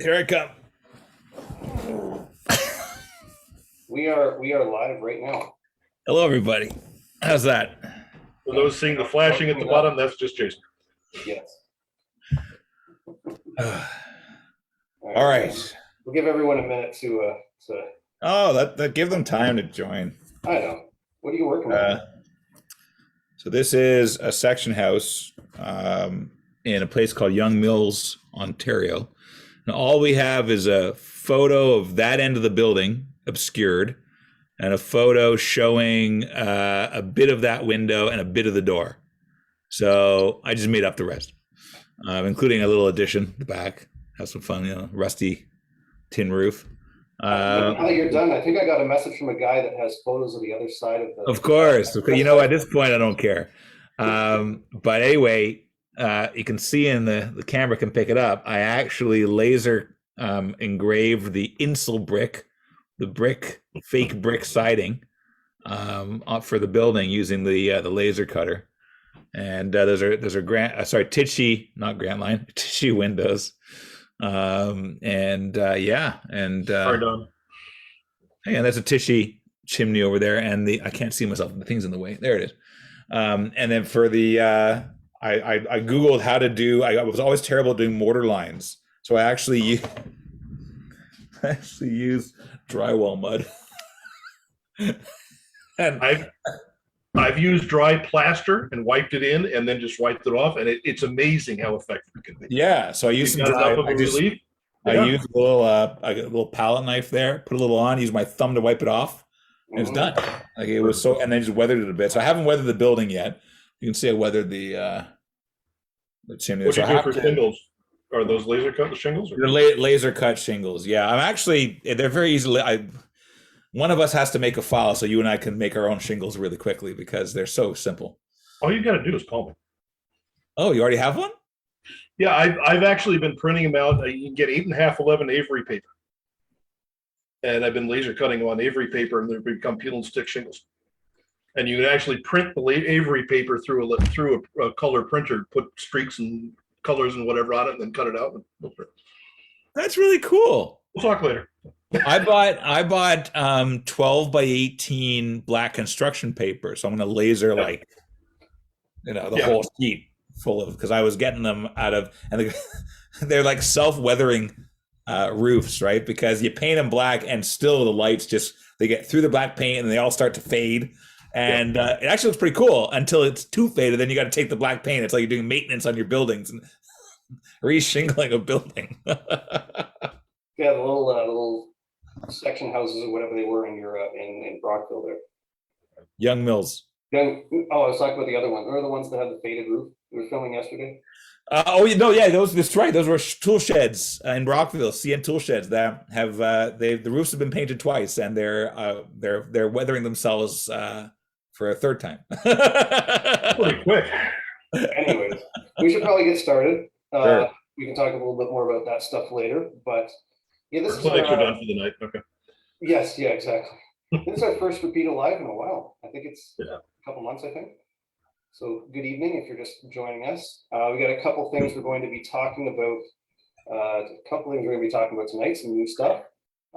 Here I come. We are live right now. Hello, everybody. How's that? For those seeing the flashing at the bottom, that's just Jason. Yes. All right. We'll give everyone a minute to. Oh, that give them time to join. I know. What are you working on? So this is a section house in a place called Young Mills, Ontario. And all we have is a photo of that end of the building, obscured, and a photo showing a bit of that window and a bit of the door. So I just made up the rest, including a little addition in the back. Have some fun, rusty tin roof. Now that you're done, I think I got a message from a guy that has photos of the other side of the. Of course. At this point, I don't care. But anyway, you can see in the camera can pick it up. I actually laser engraved the insul brick, the fake brick siding for the building using the laser cutter. And those are Tichy, not Grant Line, Tichy windows. And that's a Tichy chimney over there, and I can't see myself, the thing's in the way. There it is. And then for the I googled how to do. I was always terrible at doing mortar lines, so I actually used drywall mud. And I've used dry plaster and wiped it in, and then just wiped it off, and it's amazing how effective it can be. Yeah, so I used some dry. I used a little palette knife there, put a little on, use my thumb to wipe it off, and it's done. Like it was so, and then just weathered it a bit. So I haven't weathered the building yet. You can see I weathered the chimney. What do you do for shingles? Are those laser cut shingles? They're laser cut shingles. Yeah, they're very easily. One of us has to make a file so you and I can make our own shingles really quickly because they're so simple. All you got to do is call me. Oh, you already have one? Yeah, I've actually been printing them out. You can get 8.5, 11 Avery paper. And I've been laser cutting them on Avery paper, and they become peel and stick shingles. And you can actually print the Avery paper through a color printer, put streaks and colors and whatever on it, and then cut it out. And we'll print. That's really cool. We'll talk later. I bought 12 by 18 black construction paper, so I'm going to laser the whole sheet full of, because I was getting them out of, and they're like self-weathering roofs, right? Because you paint them black and still the lights they get through the black paint and they all start to fade. And it actually looks prettle cool until it's too faded. Then you got to take the black paint. It's like you're doing maintenance on your buildings and re-shingling a building. Yeah, the little section houses or whatever they were in your in Brockville there. Young Mills. I was talking about the other one. Remember the ones that had the faded roof we were filming yesterday? That's right. Those were tool sheds in Brockville, CN tool sheds that have the roofs have been painted twice, and they're weathering themselves for a third time. Pretty quick. Anyways, we should probably get started. Sure. We can talk a little bit more about that stuff later, but yeah, this is we're done for the night. Okay. Yes, yeah, exactly. This is our first Rapido live in a while. I think it's a couple months, I think. So good evening if you're just joining us. We got a couple things we're going to be talking about. Tonight, some new stuff.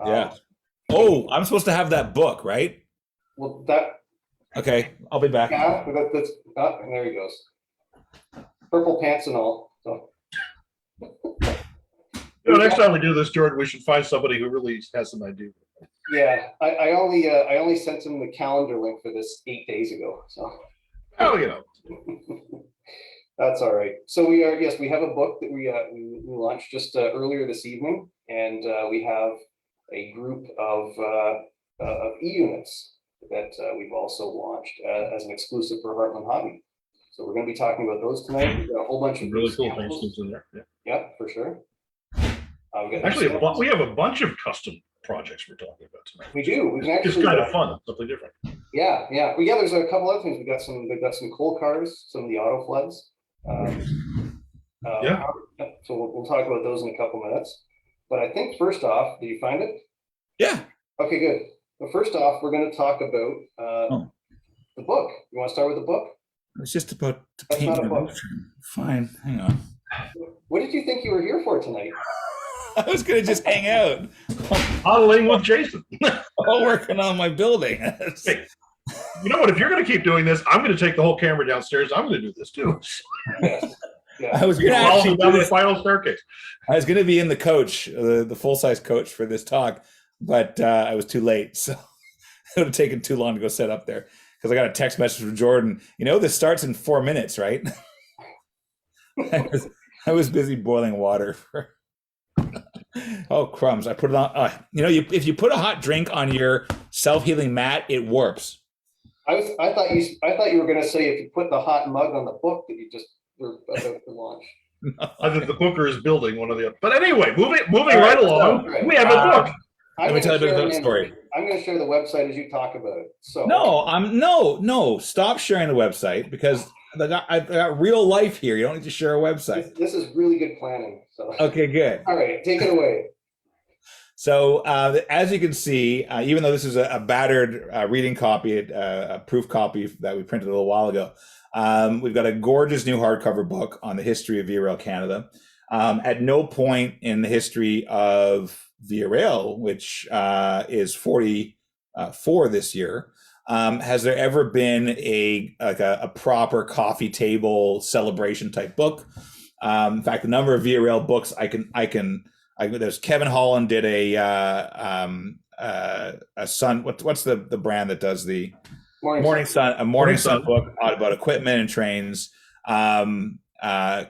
I'm supposed to have that book, right? Well, okay, I'll be back. Yeah, and there he goes. Purple pants and all. So. Next time we do this, Jordan, we should find somebody who really has some idea. Yeah, I only sent him the calendar link for this 8 days ago. So. Oh, That's all right. So we have a book that we launched just earlier this evening, and we have a group of e-units that we've also launched as an exclusive for Heartland Hobby. So we're going to be talking about those tonight. We've got a whole bunch of really cool things in there. Yeah, for sure. Actually, we have a bunch of custom projects we're talking about tonight. We do. We can actually. It's kind of fun. Something different. Yeah. There's a couple other things. They've got some coal cars, some of the auto floods. So we'll talk about those in a couple minutes. But I think first off, did you find it? Yeah. Okay, good. But first off, we're going to talk about the book. You want to start with the book? It's just about to That's paint not a the book. picture. Fine, hang on. What did you think you were here for tonight? I was going to just hang out, Huddling with Jason. all working on my building. Hey, you know what? If you're going to keep doing this, I'm going to take the whole camera downstairs. I'm going to do this too. Yes. Yeah. I was going to Follow actually down do the this. final staircase. I was going to be in the coach, the full-size coach for this talk, but I was too late. So it would have taken too long to go set up there because I got a text message from Jordan. You know, this starts in 4 minutes, right? I was busy boiling water for. Oh, crumbs. I put it on. If you put a hot drink on your self-healing mat, it warps. I thought you were going to say if you put the hot mug on the book that you just were about to launch. I think the booker is building one of the other. But anyway, moving right along, right. we have a book. Let me tell you about the story. I'm going to share the website as you talk about it. So No. Stop sharing the website because I've got real life here. You don't need to share a website. This is really good planning. So okay, good. All right, take it away. So as you can see, even though this is a battered reading copy, a proof copy that we printed a little while ago, we've got a gorgeous new hardcover book on the history of Via Rail Canada. At no point in the history of Via Rail, which is 44 this year, has there ever been a proper coffee table celebration type book. In fact, the number of Via Rail books there's Kevin Holland did a Sun. What's the brand that does the Morning Sun? A Morning Sun book about equipment and trains.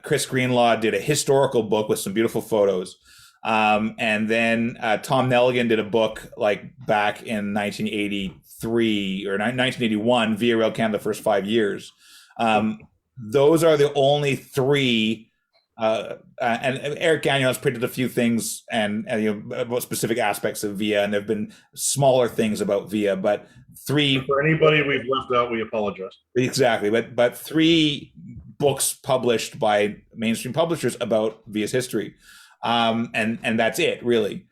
Chris Greenlaw did a historical book with some beautiful photos. And then Tom Nelligan did a book like back in 1983 or 1981, Via Rail Canada, the first 5 years. Those are the only three. And Eric Gagnon has printed a few things and about specific aspects of Via, and there have been smaller things about Via, but three. For anybody we've left out, we apologize. Exactly, but three books published by mainstream publishers about Via's history, and that's it really.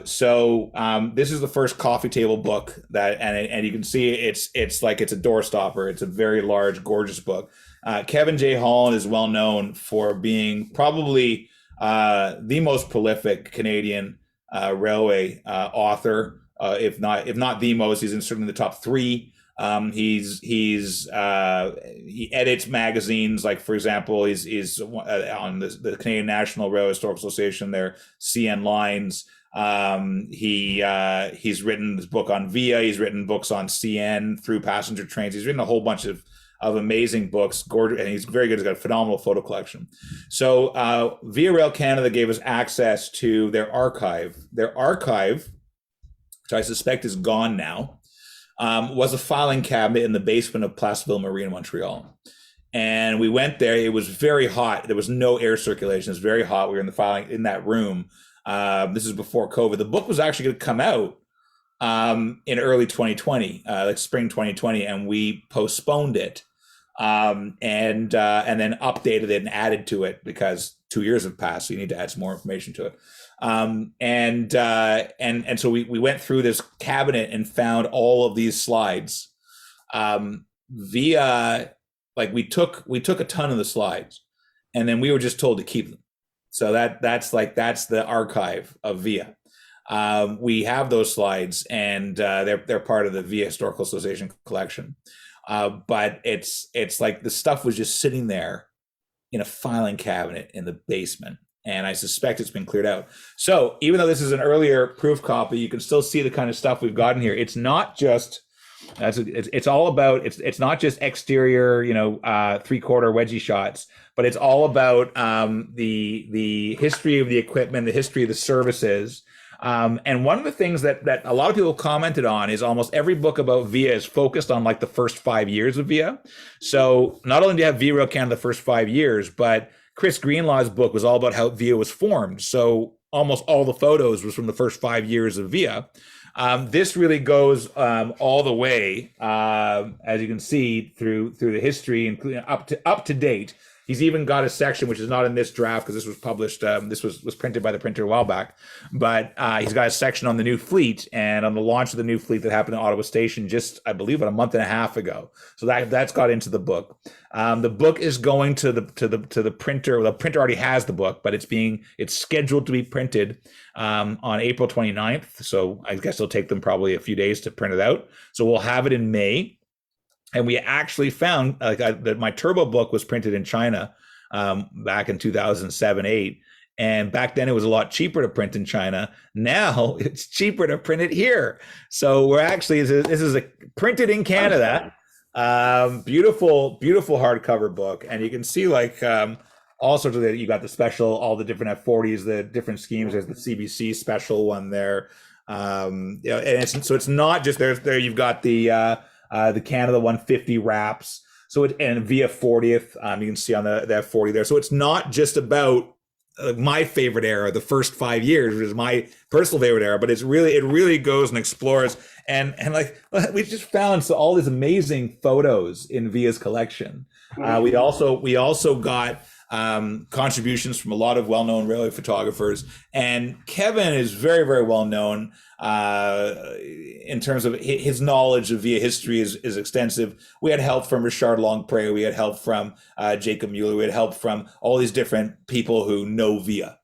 So this is the first coffee table book and you can see it's like it's a doorstopper. It's a very large, gorgeous book. Kevin J. Holland is well known for being probably the most prolific Canadian railway author, if not the most. He's certainly in the top three. He edits magazines, like for example, he's on the Canadian National Railway Historical Association, their CN Lines. He's written this book on Via. He's written books on CN through passenger trains. He's written a whole bunch of amazing books, gorgeous, and he's very good. He's got a phenomenal photo collection. So Via Rail Canada gave us access to their archive. Their archive, which I suspect is gone now, was a filing cabinet in the basement of Place Ville Marie in Montreal. And we went there. It was very hot. There was no air circulation. It was very hot. We were in that room. This is before COVID. The book was actually going to come out in early 2020, like spring 2020, and we postponed it. And then updated it and added to it because 2 years have passed, so you need to add some more information to it. And so we went through this cabinet and found all of these slides. Via, like we took a ton of the slides, and then we were just told to keep them. So that's the archive of Via. We have those slides, and they're part of the Via Historical Association collection. But it's like the stuff was just sitting there in a filing cabinet in the basement, and I suspect it's been cleared out. So even though this is an earlier proof copy, you can still see the kind of stuff we've got in here. It's not just it's all about it's not just exterior, 3/4 wedgie shots, but it's all about the history of the equipment, the history of the services. And one of the things that a lot of people commented on is almost every book about Via is focused on like the first 5 years of Via. So not only do you have Via Rail Canada the first 5 years, but Chris Greenlaw's book was all about how Via was formed. So almost all the photos was from the first 5 years of Via. This really goes all the way, as you can see, through the history, including up to date. He's even got a section which is not in this draft because this was published. This was printed by the printer a while back, but he's got a section on the new fleet and on the launch of the new fleet that happened at Ottawa Station just, I believe, about a month and a half ago. So that's got into the book. The book is going to the printer. The printer already has the book, but it's scheduled to be printed on April 29th. So I guess it'll take them probably a few days to print it out. So we'll have it in May. And we actually found that my Turbo book was printed in China back in 2007-8. And back then it was a lot cheaper to print in China. Now it's cheaper to print it here. So we're actually, this is printed in Canada. Beautiful hardcover book. And you can see all sorts of you got the special, all the different F40s, the different schemes. There's the CBC special one there. And it's not just there. You've got the Canada 150 wraps. So and via 40th, you can see on the F40 there. So it's not just about my favorite era, the first 5 years, which is my personal favorite era, but it really goes and explores. And we just found all these amazing photos in Via's collection. We also got contributions from a lot of well-known railway photographers, and Kevin is very, very well known in terms of his knowledge of Via history is extensive. We had help from Richard Longpre, we had help from Jacob Mueller, we had help from all these different people who know Via.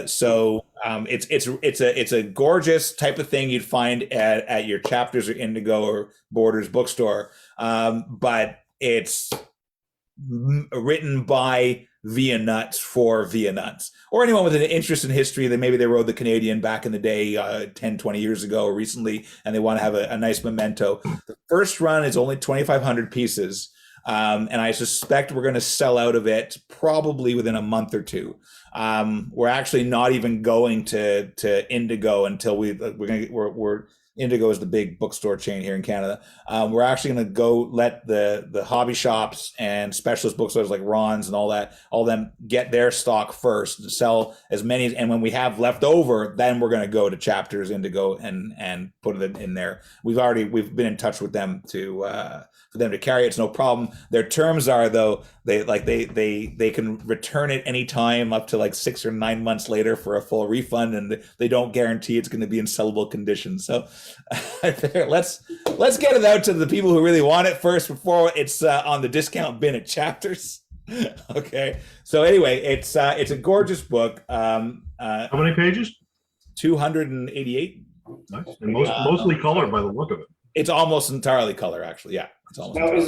So it's a gorgeous type of thing you'd find at your Chapters or Indigo or Borders bookstore, but it's written by Via nuts for Via nuts, or anyone with an interest in history that maybe they rode the Canadian back in the day 10, 20 years ago or recently, and they want to have a nice memento. The first run is only 2,500 pieces, and I suspect we're going to sell out of it probably within a month or two. We're actually not even going to Indigo until we're Indigo is the big bookstore chain here in Canada. We're actually going to go let the hobby shops and specialist bookstores like Ron's and all them get their stock first to sell as many. And when we have left over, then we're going to go to Chapters Indigo and put it in there. We've been in touch with them for them to carry it. It's no problem. Their terms are, though, they can return it anytime up to 6 or 9 months later for a full refund, and they don't guarantee it's going to be in sellable condition. So let's get it out to the people who really want it first before it's on the discount bin at Chapters. Okay. So anyway, it's a gorgeous book. How many pages? 288. Nice. And mostly color by the look of it. It's almost entirely color, actually. Yeah. It's almost now, is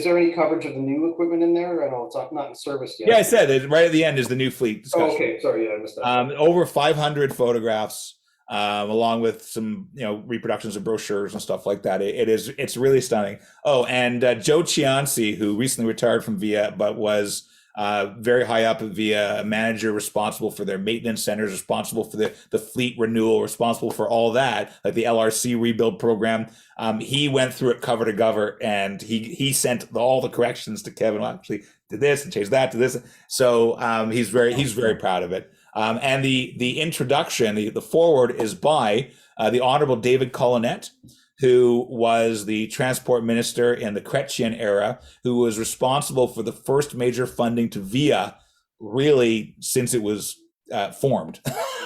there any coverage of the new equipment in there? I know it's not in service yet. Yeah, I said it right at the end is the new fleet discussion. Oh, okay. Sorry, yeah, I missed that. Over 500 photographs, along with some reproductions of brochures and stuff like that. It's really stunning. Oh, and Joe Chianci, who recently retired from Via, but was very high up at Via, a manager responsible for their maintenance centers, responsible for the fleet renewal, responsible for all that, like the LRC rebuild program. He went through it cover to cover, and he sent all the corrections to Kevin. Well, actually did this and changed that to this. So he's very proud of it. And the introduction, the foreword is by the Honorable David Collinet, who was the transport minister in the Chrétien era, who was responsible for the first major funding to Via, really since it was formed.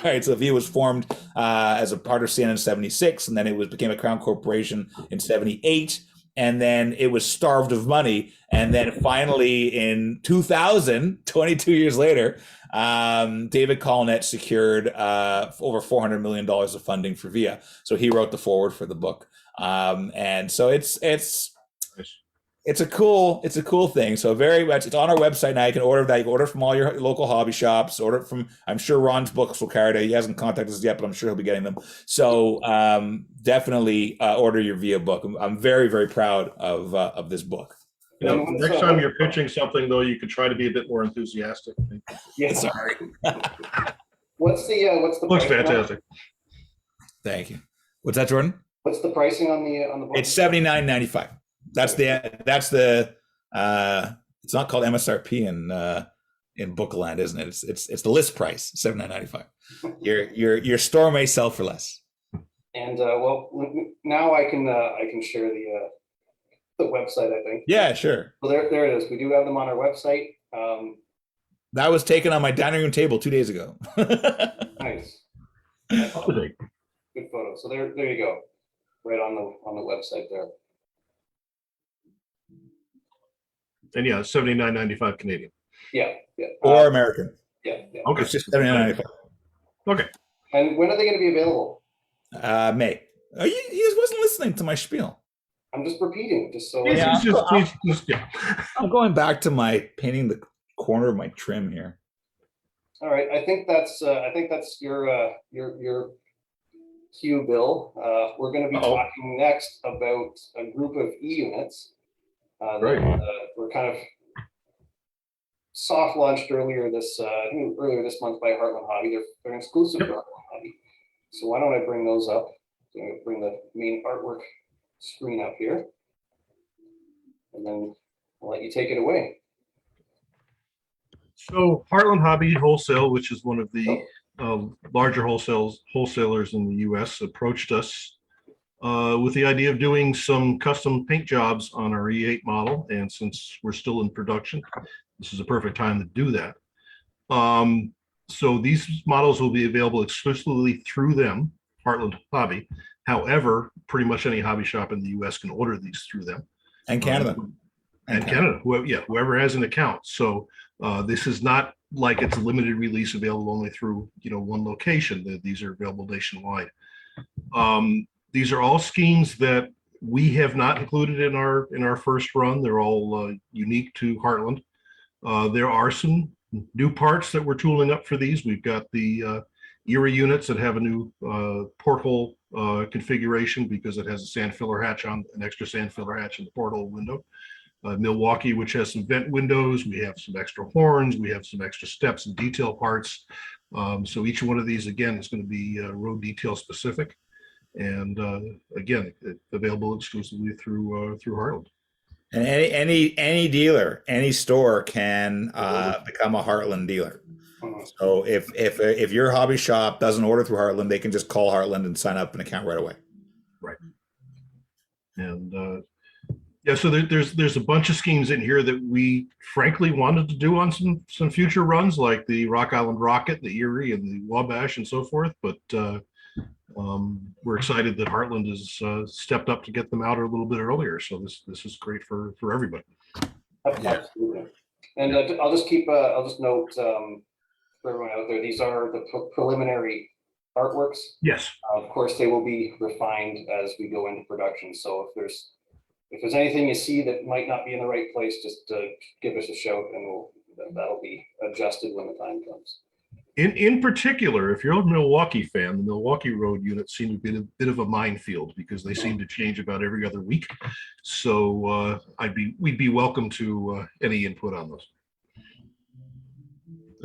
Right, so Via was formed as a part of CN in 76, and then it became a Crown Corporation in 78, and then it was starved of money, and then finally in 2000, 22 years later, David Collinet secured over $400 million of funding for Via. So he wrote the foreword for the book. And so it's a cool thing. So very much, it's on our website now. You can order that. You can order from all your local hobby shops. Order it from, I'm sure Ron's Books will carry it. He hasn't contacted us yet, but I'm sure he'll be getting them. So definitely order your Via book. I'm very, very proud of this book. Next time you're pitching something, though, you could try to be a bit more enthusiastic. Yeah, sorry. What's the Looks fantastic. Thank you. What's that, Jordan? What's the pricing on the book? It's $79.95. That's the it's not called MSRP in Bookland, isn't it? It's the list price, $79.95. Your store may sell for less. And well, now I can share the website, I think. Yeah, sure. So there it is. We do have them on our website. That was taken on my dining room table 2 days ago. Nice. Up to date. Good photo. So there you go. Right on the website there. And yeah, 79.95 Canadian. Yeah. Or American. Yeah. Okay. It's just $79.95. Okay. And when are they going to be available? May. Oh, you wasn't listening to my spiel. I'm just repeating, just so. Yeah. Yeah. I'm going back to my painting the corner of my trim here. All right, I think that's your cue, Bill. We're going to be talking next about a group of E-units. Right. We're kind of soft launched earlier this month by Heartland Hobby. They're exclusive to Heartland Hobby. So why don't I bring those up? I'm going to bring the main artwork screen up here, and then I'll let you take it away. So Heartland Hobby Wholesale, which is one of the larger wholesalers in the U.S., approached us with the idea of doing some custom paint jobs on our E8 model. And since we're still in production, this is a perfect time to do that. So these models will be available exclusively through them, Heartland Hobby. However, pretty much any hobby shop in the U.S. can order these through them. And Canada. And Canada, whoever has an account. So this is not like it's a limited release available only through one location. These are available nationwide. These are all schemes that we have not included in our first run. They're all unique to Heartland. There are some new parts that we're tooling up for these. We've got the Erie units that have a new porthole configuration because it has a sand filler hatch on an extra sand filler hatch in the porthole window. Milwaukee, which has some vent windows. We have some extra horns. We have some extra steps and detail parts. So each one of these, again, is going to be road detail specific. And again, available exclusively through Heartland. And any dealer, any store can become a Heartland dealer. So if your hobby shop doesn't order through Heartland, they can just call Heartland and sign up an account right away. Right. And yeah, so there's a bunch of schemes in here that we frankly wanted to do on some future runs, like the Rock Island Rocket, the Erie, and the Wabash, and so forth. But we're excited that Heartland has stepped up to get them out a little bit earlier. So this is great for everybody. Absolutely. And I'll just note for everyone out there, these are the preliminary artworks. Yes. Of course, they will be refined as we go into production. So if there's anything you see that might not be in the right place, just give us a shout, and that'll be adjusted when the time comes. In particular, if you're a Milwaukee fan, the Milwaukee Road units seem to be a bit of a minefield because they seem to change about every other week. So we'd be welcome to any input on those.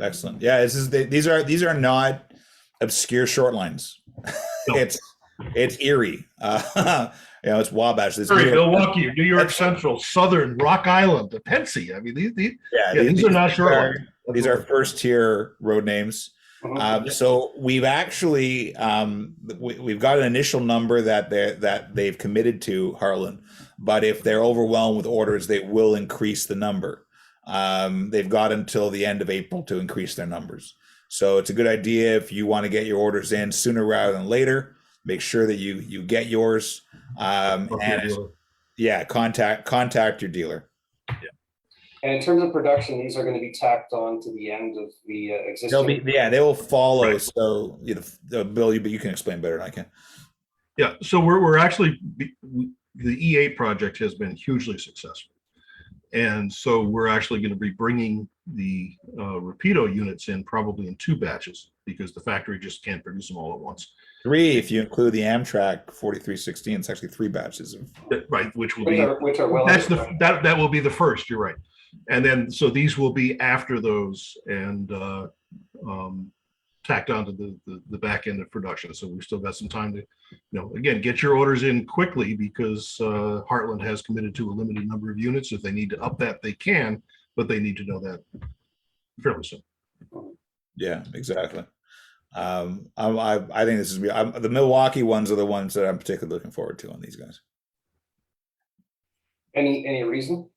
Excellent. Yeah, these are not obscure short lines. No. It's Erie. It's Wabash. Milwaukee, New York Central, Southern, Rock Island, the Pensy. I mean, these are not short lines. These are first tier road names. So we've actually we've got an initial number that they've committed to Heartland, but if they're overwhelmed with orders, they will increase the number. They've got until the end of April to increase their numbers. So it's a good idea if you want to get your orders in sooner rather than later. Make sure that you get yours. And contact your dealer. Yeah. And in terms of production, these are going to be tacked on to the end of the existing. They will follow. Right. So Bill, you can explain better than I can. Yeah. So we're actually the E8 project has been hugely successful, and so we're actually going to be bringing the Rapido units in probably in 2 batches because the factory just can't produce them all at once. 3 if you include the Amtrak 4316. It's actually 3 batches of right, which are well. That will be the first. You're right, and then so these will be after those and tacked onto the back end of production. So we've still got some time to, again, get your orders in quickly because Heartland has committed to a limited number of units. If they need to up that, they can, but they need to know that fairly soon. Yeah, exactly. I think this is the Milwaukee ones are the ones that I'm particularly looking forward to on these guys. Any reason?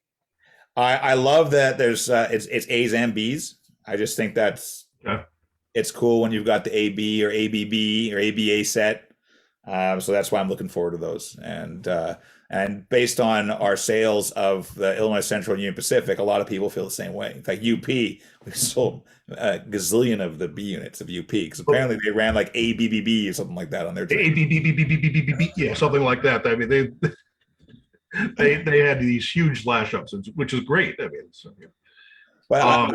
I love that there's it's A's and B's. I just think that's it's cool when you've got the AB or ABB or ABA set. So that's why I'm looking forward to those. And based on our sales of the Illinois Central and Union Pacific, a lot of people feel the same way. In fact, UP, we sold a gazillion of the B units of UP because apparently they ran like ABBB or something like that on their train. ABBBBBBBB, yeah, something like that. I mean, they had these huge lash ups, which is great. I mean, so, yeah. Well,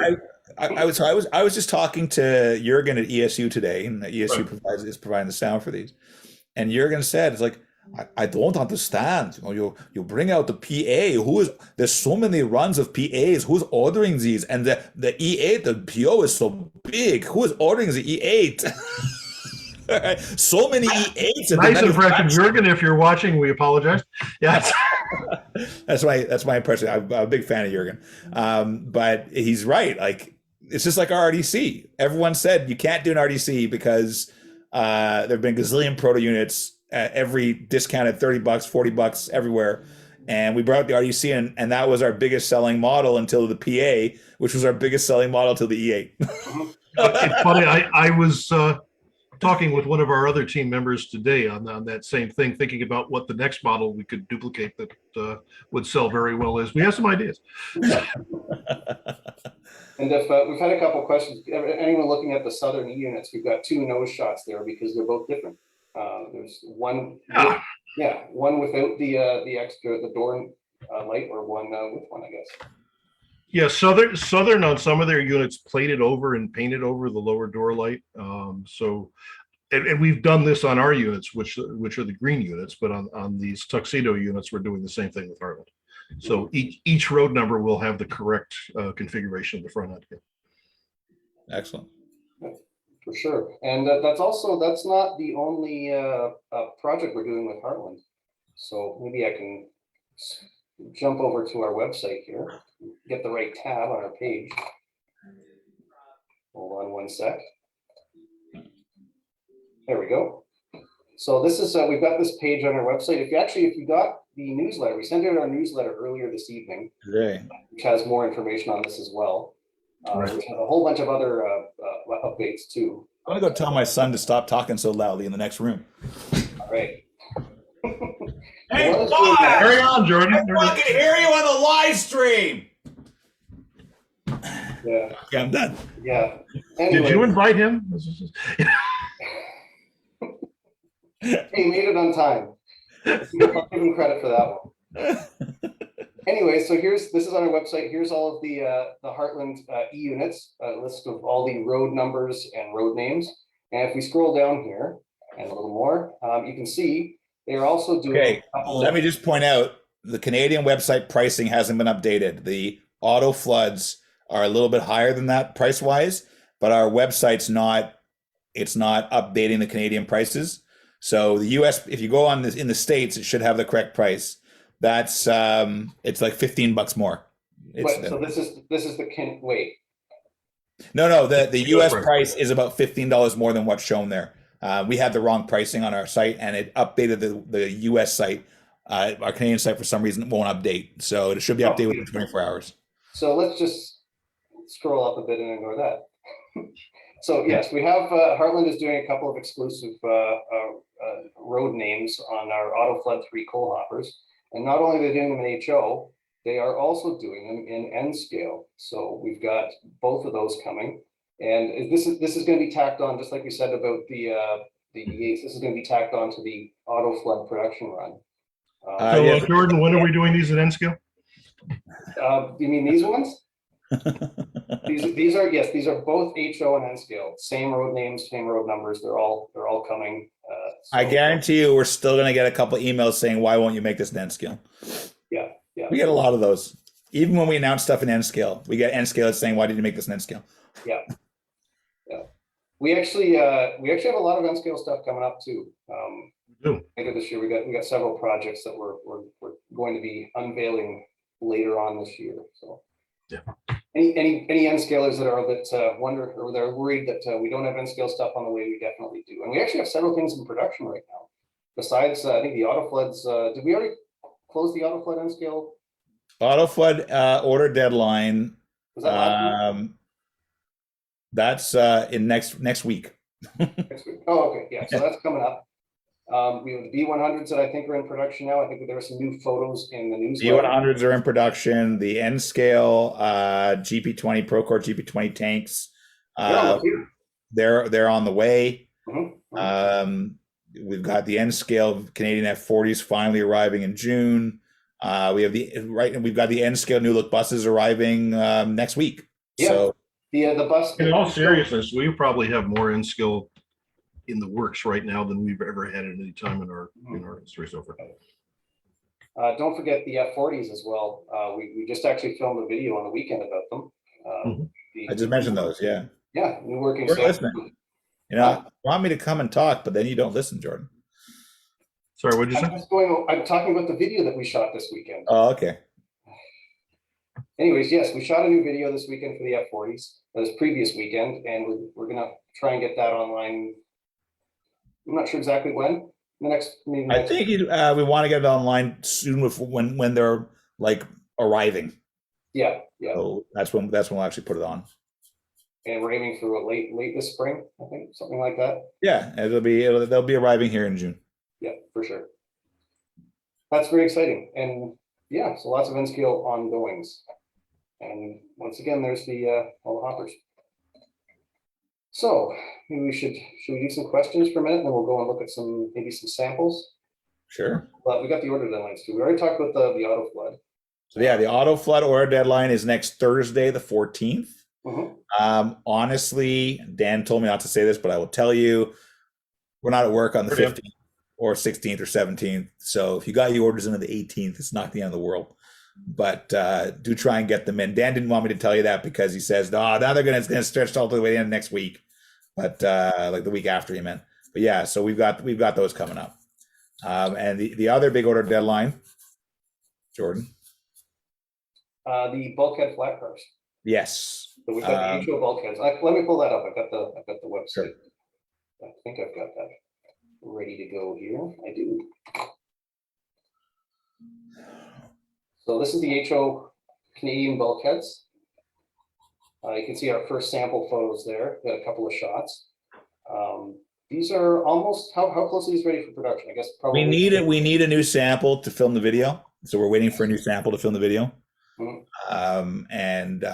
I was just talking to Jurgen at ESU today, and ESU is providing the sound for these. And Jurgen said, "It's like I don't understand. You know, you bring out the PA. There's so many runs of PAs. Who's ordering these? And the E8, the PO is so big. Who is ordering the E8?" So many E8s. Nice impression, Jurgen. If you're watching, we apologize. Yeah. That's my impression. I'm a big fan of Jurgen, but he's right. Like it's just like our RDC. Everyone said you can't do an RDC because there have been gazillion proto units, every discounted $30, $40 everywhere, and we brought out the RDC, and that was our biggest selling model until the PA, which was our biggest selling model until the E8. It's funny. I was talking with one of our other team members today on that same thing, thinking about what the next model we could duplicate that would sell very well is. We have some ideas. And if we've had a couple of questions, anyone looking at the Southern E-units, we've got two nose shots there because they're both different. There's one, one without the extra, the door light, or one with one, I guess. Yeah, Southern on some of their units plated over and painted over the lower door light. And we've done this on our units, which are the green units, but on these tuxedo units, we're doing the same thing with Heartland. So each road number will have the correct configuration of the front end. Excellent. For sure. And that's not the only project we're doing with Heartland. So maybe I can jump over to our website here, get the right tab on our page. Hold on one sec. There we go. So this is, we've got this page on our website. If you got the newsletter, we sent out our newsletter earlier this evening, which has more information on this as well. Which has a whole bunch of other updates too. I'm gonna go tell my son to stop talking so loudly in the next room. All right. Hey, carry on, Jordan. I can hear you on the live stream. Yeah. Okay, I'm done. Yeah. Anyway. Did you invite him? He made it on time. I'll give him credit for that one. Anyway, so this is on our website. Here's all of the Heartland E-units, a list of all the road numbers and road names. And if we scroll down here and a little more, you can see they are also doing. Okay, let me just point out the Canadian website pricing hasn't been updated. The auto floods are a little bit higher than that price wise, but our website's not. It's not updating the Canadian prices. So the US, if you go on this in the States, it should have the correct price. That's it's like $15 more. So this is wait. No, the US price is about $15 more than what's shown there. We had the wrong pricing on our site, and it updated the US site. Our Canadian site for some reason won't update, so it should be updated within 24 hours. So let's just scroll up a bit and ignore that. So yes, we have Heartland is doing a couple of exclusive road names on our Auto Flood 3 coal hoppers. And not only are they doing them in HO, they are also doing them in N scale. So we've got both of those coming. And this is going to be tacked on, just like we said about the E8s, this is going to be tacked on to the Auto Flood production run. Jordan, when are we doing these in N scale? You mean these ones? these are both HO and N scale. Same road names, same road numbers. They're all coming. I guarantee you, we're still going to get a couple emails saying, "Why won't you make this in N scale?" Yeah. We get a lot of those. Even when we announce stuff in N scale, we get N scale saying, "Why did you make this in N scale?" Yeah. We actually have a lot of N scale stuff coming up too. Later this year, we got several projects that we're going to be unveiling later on this year. So. Yeah. Any N scalers that are a bit wonder or they're worried that we don't have N scale stuff on the way, we definitely do, and we actually have several things in production right now. Besides, I think the auto floods. Did we already close the auto flood N scale Auto flood order deadline. Was that last week? That's in next week. Next week? Oh, okay, yeah, so that's coming up. We have the B100s that I think are in production now. I think there were some new photos in the newsletter. B100s are in production. The N scale GP20 Procore GP20 tanks. They're on the way. We've got the N scale Canadian F40s finally arriving in June. We've got the N scale new look buses arriving next week. Yeah. So the bus. In all seriousness, we probably have more N-skill in the works right now than we've ever had at any time in our history so far. Don't forget the F40s as well. We just actually filmed a video on the weekend about them. I just mentioned those. Yeah. Yeah, new working. We're listening. You know, want me to come and talk, but then you don't listen, Jordan. Sorry, what did you say? I'm talking about the video that we shot this weekend. Oh, okay. Anyways, yes, we shot a new video this weekend for the F40s. This previous weekend, and we're gonna try and get that online. I'm not sure exactly when. I think we want to get it online soon when they're like arriving. Yeah. So that's when we'll actually put it on. And we're aiming for late this spring, I think, something like that. Yeah, they'll be arriving here in June. Yeah, for sure. That's very exciting, and yeah, so lots of N-scale ongoings. And once again, there's all the hoppers. So maybe should we do some questions for a minute, and then we'll go and look at maybe some samples. Sure. But we got the order deadlines too. We already talked about the auto flood. So yeah, the auto flood order deadline is next Thursday, the 14th. Honestly, Dan told me not to say this, but I will tell you, we're not at work on the 15th or 16th or 17th. So if you got your orders into the 18th, it's not the end of the world. But do try and get them in. Dan didn't want me to tell you that because he says, now they're going to stretch all the way in next week, but like the week after he meant. But yeah, so we've got those coming up. And the other big order deadline, Jordan. The bulkhead flat cars. Yes. So we've got the HO bulkheads. Let me pull that up. I've got the website. Sure. I think I've got that ready to go here. I do. So this is the HO Canadian bulkheads. You can see our first sample photos there. Got a couple of shots. These are almost how close are these ready for production? I guess probably. We need a new sample to film the video, so we're waiting for a new sample to film the video. And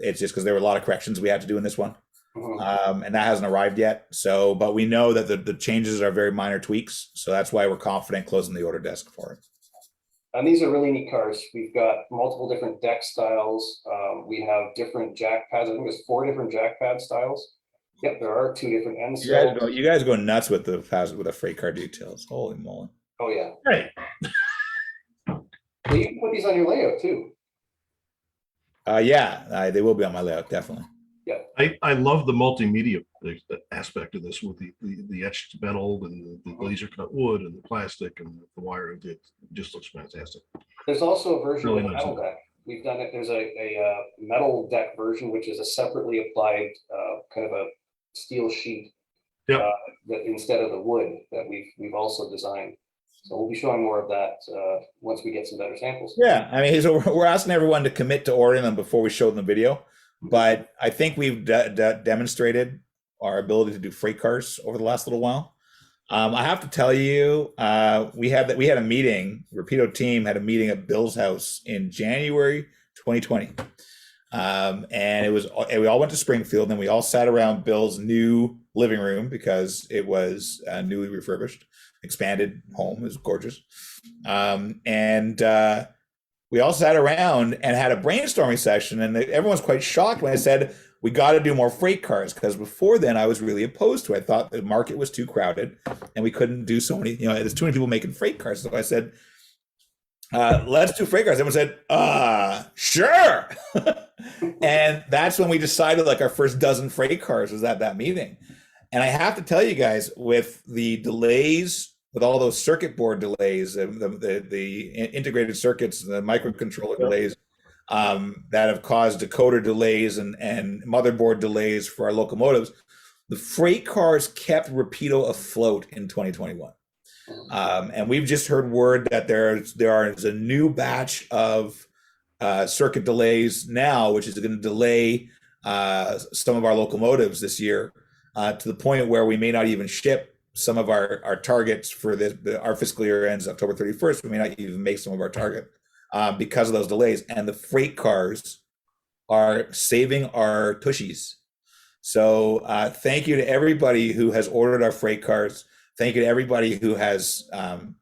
it's just because there were a lot of corrections we had to do in this one, and that hasn't arrived yet. So, but we know that the changes are very minor tweaks, so that's why we're confident closing the order desk for it. And these are really neat cars. We've got multiple different deck styles. We have different jack pads. I think there's 4 different jack pad styles. Yep, there are 2 different ends. You guys go nuts with the freight car details. Holy moly! Oh yeah. Right. Well, you can put these on your layout too. Yeah, they will be on my layout, definitely. Yeah. I love the multimedia aspect of this with the etched metal and the laser cut wood and the plastic and the wire. It just looks fantastic. There's also a version Really of the nice. metal deck. We've done it. There's a metal deck version, which is a separately applied kind of a steel sheet. Yep. That instead of the wood that we've also designed. So we'll be showing more of that once we get some better samples. Yeah, I mean, so we're asking everyone to commit to ordering them before we show them the video. But I think we've demonstrated our ability to do freight cars over the last little while. I have to tell you, we had a meeting. Rapido team had a meeting at Bill's house in January 2020, and we all went to Springfield. And we all sat around Bill's new living room because it was newly refurbished, expanded home. It was gorgeous, and we all sat around and had a brainstorming session, and everyone's quite shocked when I said, we got to do more freight cars, because before then I was really opposed to it. I thought the market was too crowded and we couldn't do so many, there's too many people making freight cars. So I said, let's do freight cars. Everyone said, sure. And that's when we decided like our first dozen freight cars was at that meeting. And I have to tell you guys, with the delays, with all those circuit board delays, the integrated circuits, the microcontroller delays that have caused decoder delays and motherboard delays for our locomotives, the freight cars kept Rapido afloat in 2021. And we've just heard word that there is a new batch of circuit delays now, which is going to delay some of our locomotives this year to the point where we may not even ship some of our targets for our fiscal year ends October 31st. We may not even make some of our target because of those delays. And the freight cars are saving our tushies. So thank you to everybody who has ordered our freight cars. Thank you to everybody who has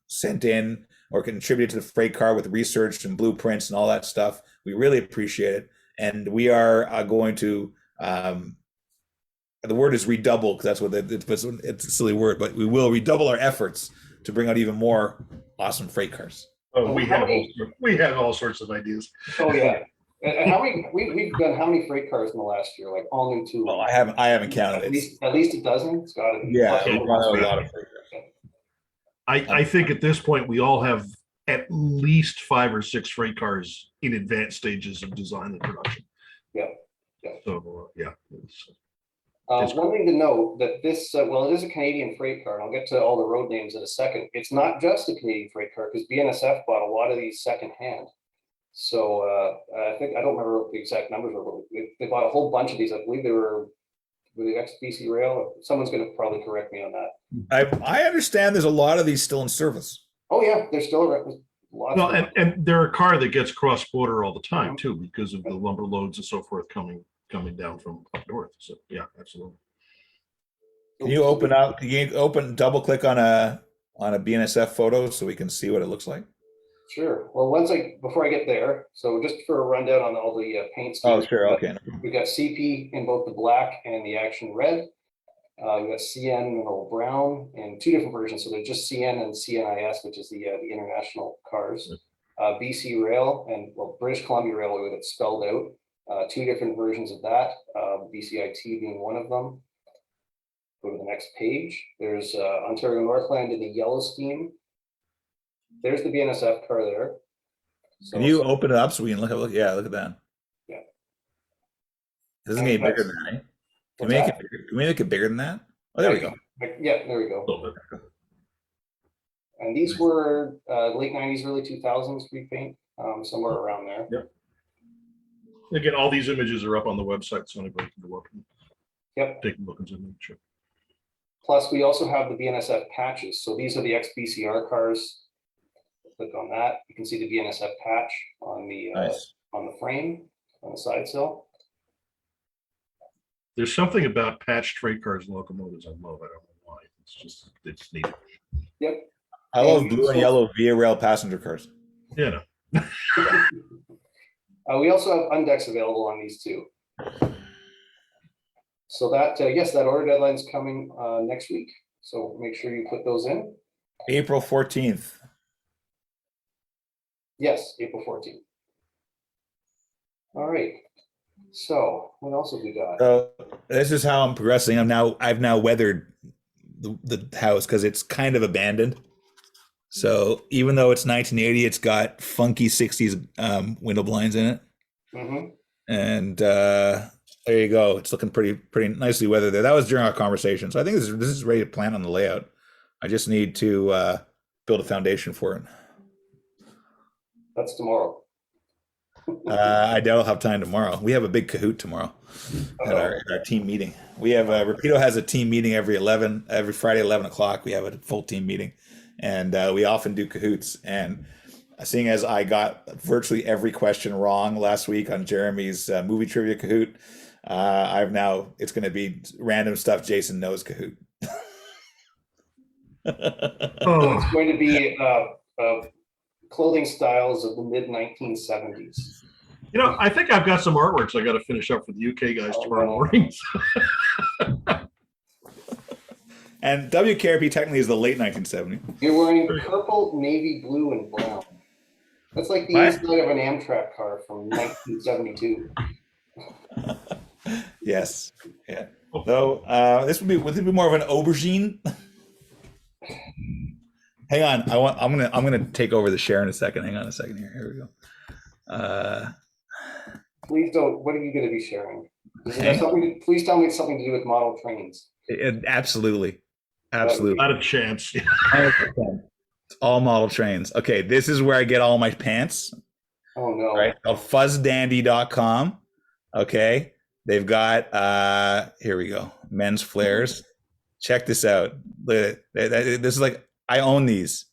sent in or contributed to the freight car with research and blueprints and all that stuff. We really appreciate it. And we are going to, the word is redouble, because that's what it's a silly word, but we will redouble our efforts to bring out even more awesome freight cars. Oh, we have all sorts of ideas. Oh yeah. And how many we've done how many freight cars in the last year? Like all new too. Well, I haven't counted it. At least a dozen. It's got to be. Yeah, a lot of freight cars. I think at this point we all have at least 5 or 6 freight cars in advanced stages of design and production. Yeah. So yeah. One thing to note that this, well, it is a Canadian freight car, and I'll get to all the road names in a second. It's not just a Canadian freight car, because BNSF bought a lot of these secondhand. So I think, I don't remember what the exact numbers were, but they bought a whole bunch of these. I believe they were the ex-BC Rail. Someone's going to probably correct me on that. I understand there's a lot of these still in service. Oh yeah, they're still around. Well, and they're a car that gets cross-border all the time too, because of the lumber loads and so forth coming down from up north. So yeah, absolutely. Can you double click on a BNSF photo so we can see what it looks like? Sure. Well, before I get there, so just for a rundown on all the paint schemes. Oh, sure. Okay. We've got CP in both the black and the action red. We've got CN in the little brown, and 2 different versions. So there's just CN and CNIS, which is the international cars. BC Rail and British Columbia Railway with it spelled out. 2 different versions of that. BCIT being one of them. Go to the next page. There's Ontario Northland in the yellow scheme. There's the BNSF car there. So, can you open it up so we can look? Yeah, look at that. Yeah. This isn't getting bigger than that, right? Can we make it bigger than that? Oh, there we go. Yeah, there we go. And these were late 90s, early 2000s repaint, somewhere around there. Yep. Again, all these images are up on the website, so anybody can go up and take a look and zoom in. Sure. Plus, we also have the BNSF patches. So these are the ex-BCR cars. Click on that. You can see the BNSF patch on the on the frame, on the side sill. There's something about patched freight cars and locomotives I love. I don't know why. It's neat. Yep. I love blue and yellow Via Rail passenger cars. Yeah. We also have undex available on these too. So that yes, that order deadline is coming next week. So make sure you put those in. April 14th. Yes, April 14th. All right. So what else have we got? So this is how I'm progressing. I've now weathered the house because it's kind of abandoned. So even though it's 1980, it's got funky 60s window blinds in it. Mm-hmm. And there you go. It's looking pretty nicely weathered there. That was during our conversation. So I think this is ready to plan on the layout. I just need to build a foundation for it. That's tomorrow. I doubt I'll have time tomorrow. We have a big Kahoot tomorrow at our team meeting. We have Rapido has a team meeting every Friday, 11 o'clock. We have a full team meeting, and we often do Kahoots. And seeing as I got virtually every question wrong last week on Jeremy's movie trivia Kahoot, it's going to be random stuff Jason knows Kahoot. It's going to be clothing styles of the mid 1970s. You know, I think I've got some artworks I got to finish up for the UK guys tomorrow morning. And WKRP technically is the late 1970s. You're wearing purple, navy blue, and brown. That's like the inside of an Amtrak car from 1972. Yes. Yeah. So this would be more of an aubergine. Hang on, I'm gonna take over the share in a second. Hang on a second here. Here we go. Please don't. What are you going to be sharing? Please tell me it's something to do with model trains. Absolutely. Absolutely. Not a chance. 100%. It's all model trains. Okay, this is where I get all my pants. Oh no. All right, fuzzdandy.com. Okay, they've got here we go, men's flares. Check this out. This is like, I own these.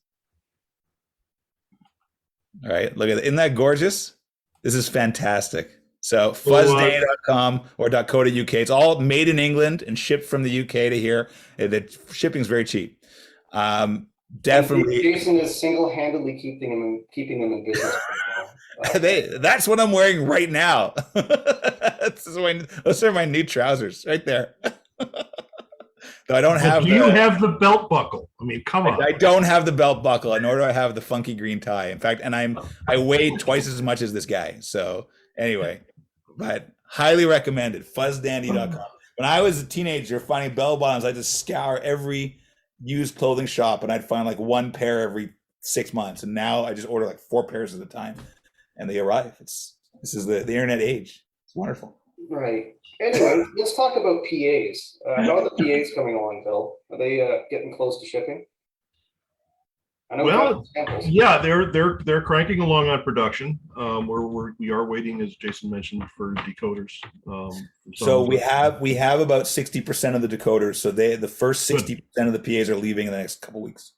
All right, look at it. Isn't that gorgeous? This is fantastic. So fuzzdandy.com or .co.uk. It's all made in England and shipped from the UK to here. The shipping's very cheap. Definitely. Jason is single-handedly keeping them in business right now. That's what I'm wearing right now. Those are my new trousers right there. I don't have. Do you have the belt buckle? I mean, come on. I don't have the belt buckle, nor do I have the funky green tie. In fact, and I weigh twice as much as this guy. So anyway, but highly recommended. Fuzzdandy.com. When I was a teenager finding bell bottoms, I just scour every used clothing shop, and I'd find like one pair every 6 months. And now I just order like 4 pairs at a time, and they arrive. This is the internet age. It's wonderful. Right. Anyway, let's talk about PAs. How are the PAs coming along, Phil? Are they getting close to shipping? I know. Well, yeah, they're cranking along on production. We are waiting, as Jason mentioned, for decoders. So we have about 60% of the decoders. So the first 60% of the PAs are leaving in the next couple of weeks.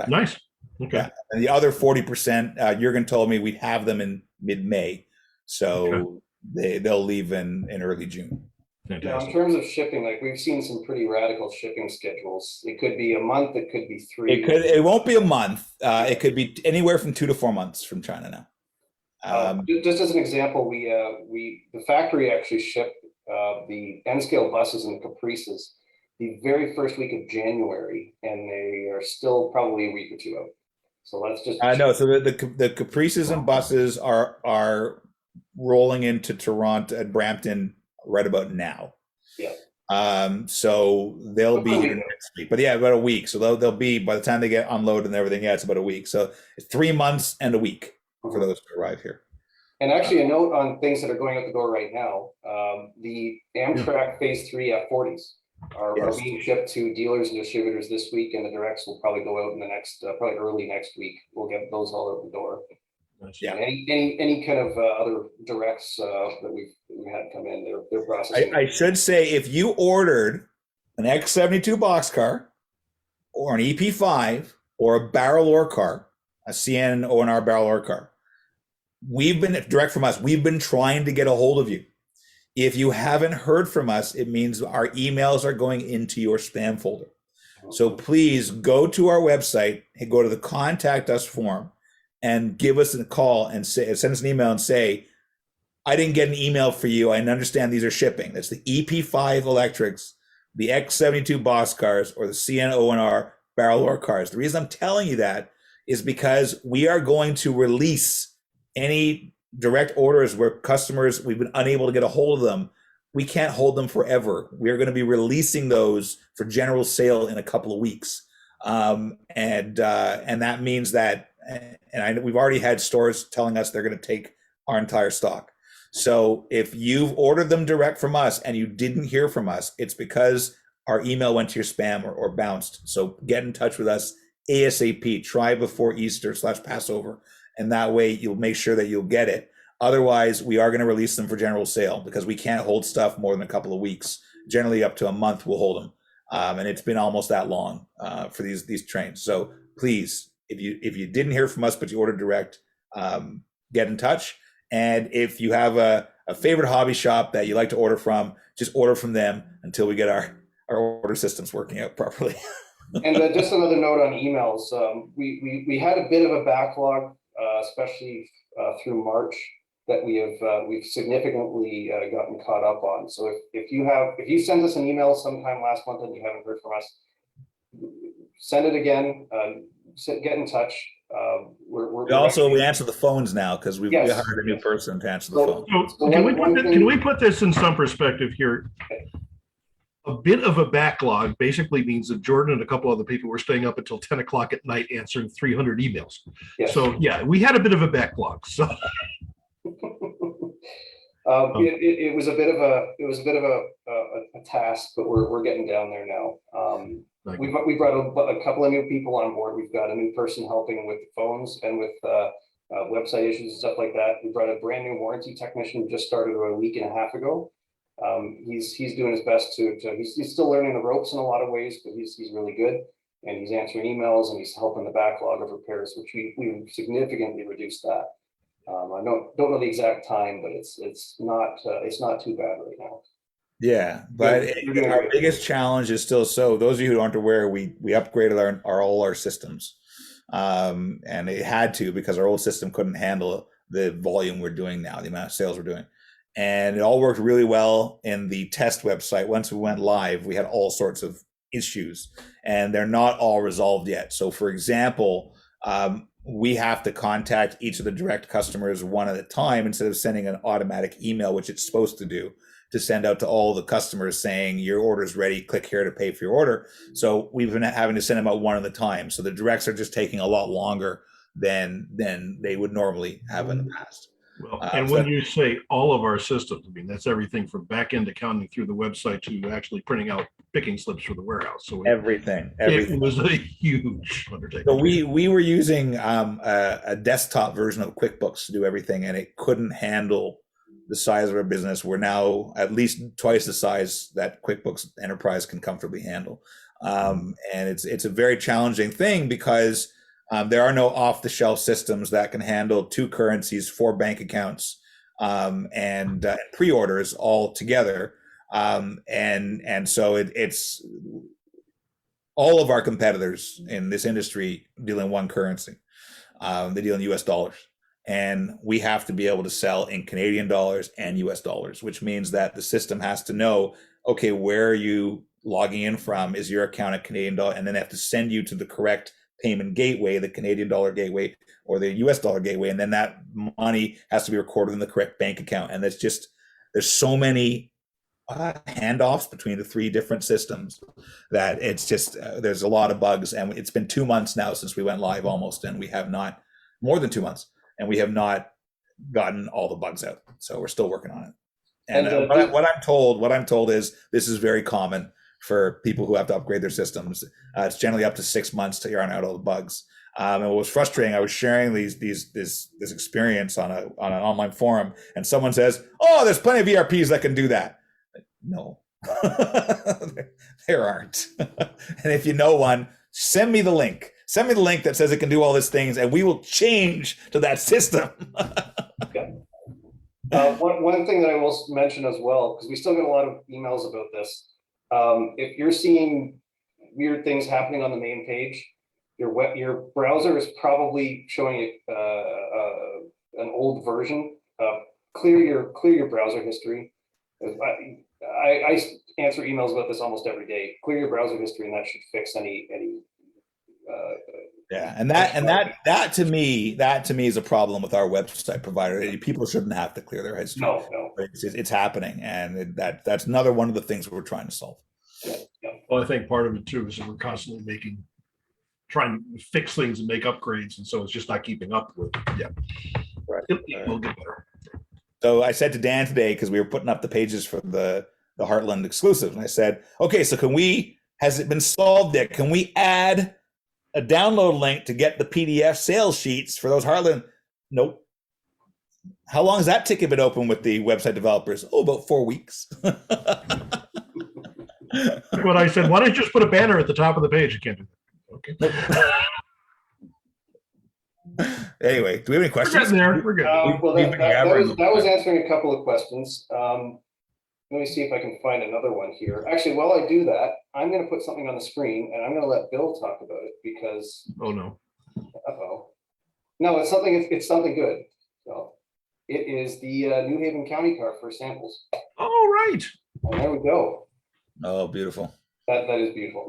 Nice. Okay. Yeah. And the other 40%, Jürgen told me we'd have them in mid-May. So they'll leave in early June. Now, in terms of shipping, like we've seen some pretty radical shipping schedules. It could be a month. It could be 3. It won't be a month. It could be anywhere from 2 to 4 months from China now. Just as an example, the factory actually shipped the N-scale buses and Caprices the very first week of January, and they are still probably a week or 2 out. So let's just. I know. So the Caprices and buses are rolling into Toronto and Brampton right about now. Yeah. So they'll be here next week. But yeah, about a week. So they'll be, by the time they get unloaded and everything, it's about a week. So it's 3 months and a week for those to arrive here. And actually, a note on things that are going out the door right now. The Amtrak Phase 3 F40s are being shipped to dealers and distributors this week, and the directs will probably go out in the next, probably early next week. We'll get those all out the door. Yeah. Any kind of other directs that we've had come in, they're processing. I should say, if you ordered an X72 boxcar or an EP5 or a barrel ore car, a CN ONR barrel ore car, we've been direct from us. We've been trying to get a hold of you. If you haven't heard from us, it means our emails are going into your spam folder. So please go to our website and go to the contact us form and give us a call and send us an email and say, I didn't get an email for you. I understand these are shipping. That's the EP5 electrics, the X72 boxcars, or the CN ONR barrel ore cars. The reason I'm telling you that is because we are going to release any direct orders where customers, we've been unable to get a hold of them. We can't hold them forever. We are going to be releasing those for general sale in a couple of weeks. And that means that, we've already had stores telling us they're going to take our entire stock. So if you've ordered them direct from us and you didn't hear from us, it's because our email went to your spam or bounced. So get in touch with us ASAP. Try before Easter/Passover. And that way you'll make sure that you'll get it. Otherwise, we are going to release them for general sale because we can't hold stuff more than a couple of weeks. Generally up to a month we'll hold them. And it's been almost that long for these trains. So please, if you didn't hear from us, but you ordered direct, get in touch. And if you have a favorite hobby shop that you like to order from, just order from them until we get our order systems working out properly. And just another note on emails. We had a bit of a backlog, especially through March, that we've significantly gotten caught up on. So if you sent us an email sometime last month and you haven't heard from us, send it again. Get in touch. We answer the phones now because we hired a new person to answer the phone. So can we put this in some perspective here? A bit of a backlog basically means that Jordan and a couple other people were staying up until 10 o'clock at night answering 300 emails. Yes. So yeah, we had a bit of a backlog. So it was a bit of a task, but we're getting down there now. We brought a couple of new people on board. We've got a new person helping with phones and with website issues and stuff like that. We brought a brand new warranty technician who just started a week and a half ago. He's doing his best he's still learning the ropes in a lot of ways, but he's really good, and he's answering emails and he's helping the backlog of repairs, which we significantly reduced that. I don't know the exact time, but it's not too bad right now. Yeah, but our biggest challenge is still, so those of you who aren't aware, we upgraded all our systems, and it had to, because our old system couldn't handle the volume we're doing now, the amount of sales we're doing. And it all worked really well in the test website. Once we went live, we had all sorts of issues, and they're not all resolved yet. So for example, we have to contact each of the direct customers one at a time instead of sending an automatic email, which it's supposed to do, to send out to all the customers saying your order is ready, click here to pay for your order. So we've been having to send them out one at a time. So the directs are just taking a lot longer than they would normally have in the past. Well, and when you say all of our systems, I mean, that's everything from back end accounting through the website to actually printing out picking slips for the warehouse. So everything. It was a huge undertaking. So we were using a desktop version of QuickBooks to do everything, and it couldn't handle the size of our business. We're now at least twice the size that QuickBooks Enterprise can comfortably handle. And it's a very challenging thing because there are no off-the-shelf systems that can handle 2 currencies, 4 bank accounts, and pre-orders all together. And so it's all of our competitors in this industry deal in one currency. They deal in US dollars. And we have to be able to sell in Canadian dollars and US dollars, which means that the system has to know, okay, where are you logging in from? Is your account a Canadian dollar? And then they have to send you to the correct payment gateway, the Canadian dollar gateway or the US dollar gateway. And then that money has to be recorded in the correct bank account. And there's so many handoffs between the 3 different systems that it's just, there's a lot of bugs. And it's been 2 months now since we went live almost, and we have not, more than 2 months, and we have not gotten all the bugs out. So we're still working on it. And what I'm told is this is very common for people who have to upgrade their systems. It's generally up to 6 months to iron out all the bugs. And what was frustrating, I was sharing this experience on an online forum, and someone says, "Oh, there's plenty of ERPs that can do that." No, there aren't. And if you know one, send me the link. Send me the link that says it can do all these things, and we will change to that system. Okay. One thing that I will mention as well, because we still get a lot of emails about this. If you're seeing weird things happening on the main page, your browser is probably showing an old version. Clear your browser history. I answer emails about this almost every day. Clear your browser history, and that should fix any. Yeah, and that to me is a problem with our website provider. People shouldn't have to clear their history. No. It's happening, and that's another one of the things we're trying to solve. Yeah. Well, I think part of it too is that we're constantly trying to fix things and make upgrades, and so it's just not keeping up with. Yeah, right. It will get better. So I said to Dan today, because we were putting up the pages for the Heartland exclusive, and I said, okay, so has it been solved yet? Can we add a download link to get the PDF sales sheets for those Heartland? Nope. How long has that ticket been open with the website developers? Oh, about 4 weeks. What I said, why don't you just put a banner at the top of the page? You can't do that. Okay. Anyway, do we have any questions? We're good. That was answering a couple of questions. Let me see if I can find another one here. Actually, while I do that, I'm going to put something on the screen, and I'm going to let Bill talk about it because. Oh no. No, it's something good. So it is the New Haven County car for samples. Oh right. And there we go. Oh, beautiful. That is beautiful.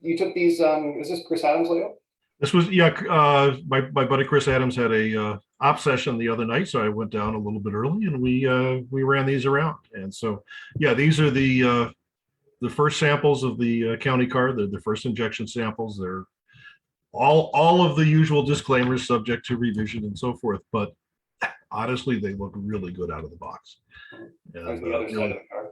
You took these. Is this Chris Adams layout? This was my buddy Chris Adams had a op session the other night, so I went down a little bit early and we ran these around. And so these are the first samples of the county car. They're the first injection samples. They're all of the usual disclaimers, subject to revision and so forth. But honestly, they look really good out of the box. And, the other side of the car.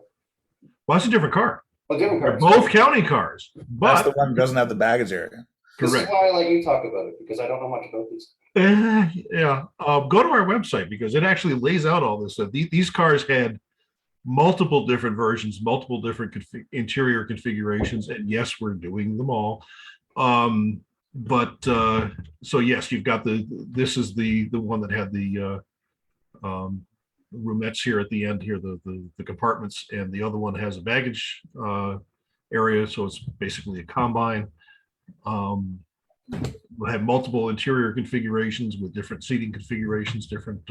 Well, that's a different car. Oh, different They're cars. both county cars, That's but the one that doesn't have the baggage area. This is correct. why I let you talk about it, because I don't know much about these. Yeah, go to our website because it actually lays out all this stuff. These cars had multiple different versions, multiple different interior configurations, and yes, we're doing them all. So yes, you've got this is the one that had the roomettes here at the end here, the compartments, and the other one has a baggage area, so it's basically a combine. We'll have multiple interior configurations with different seating configurations, different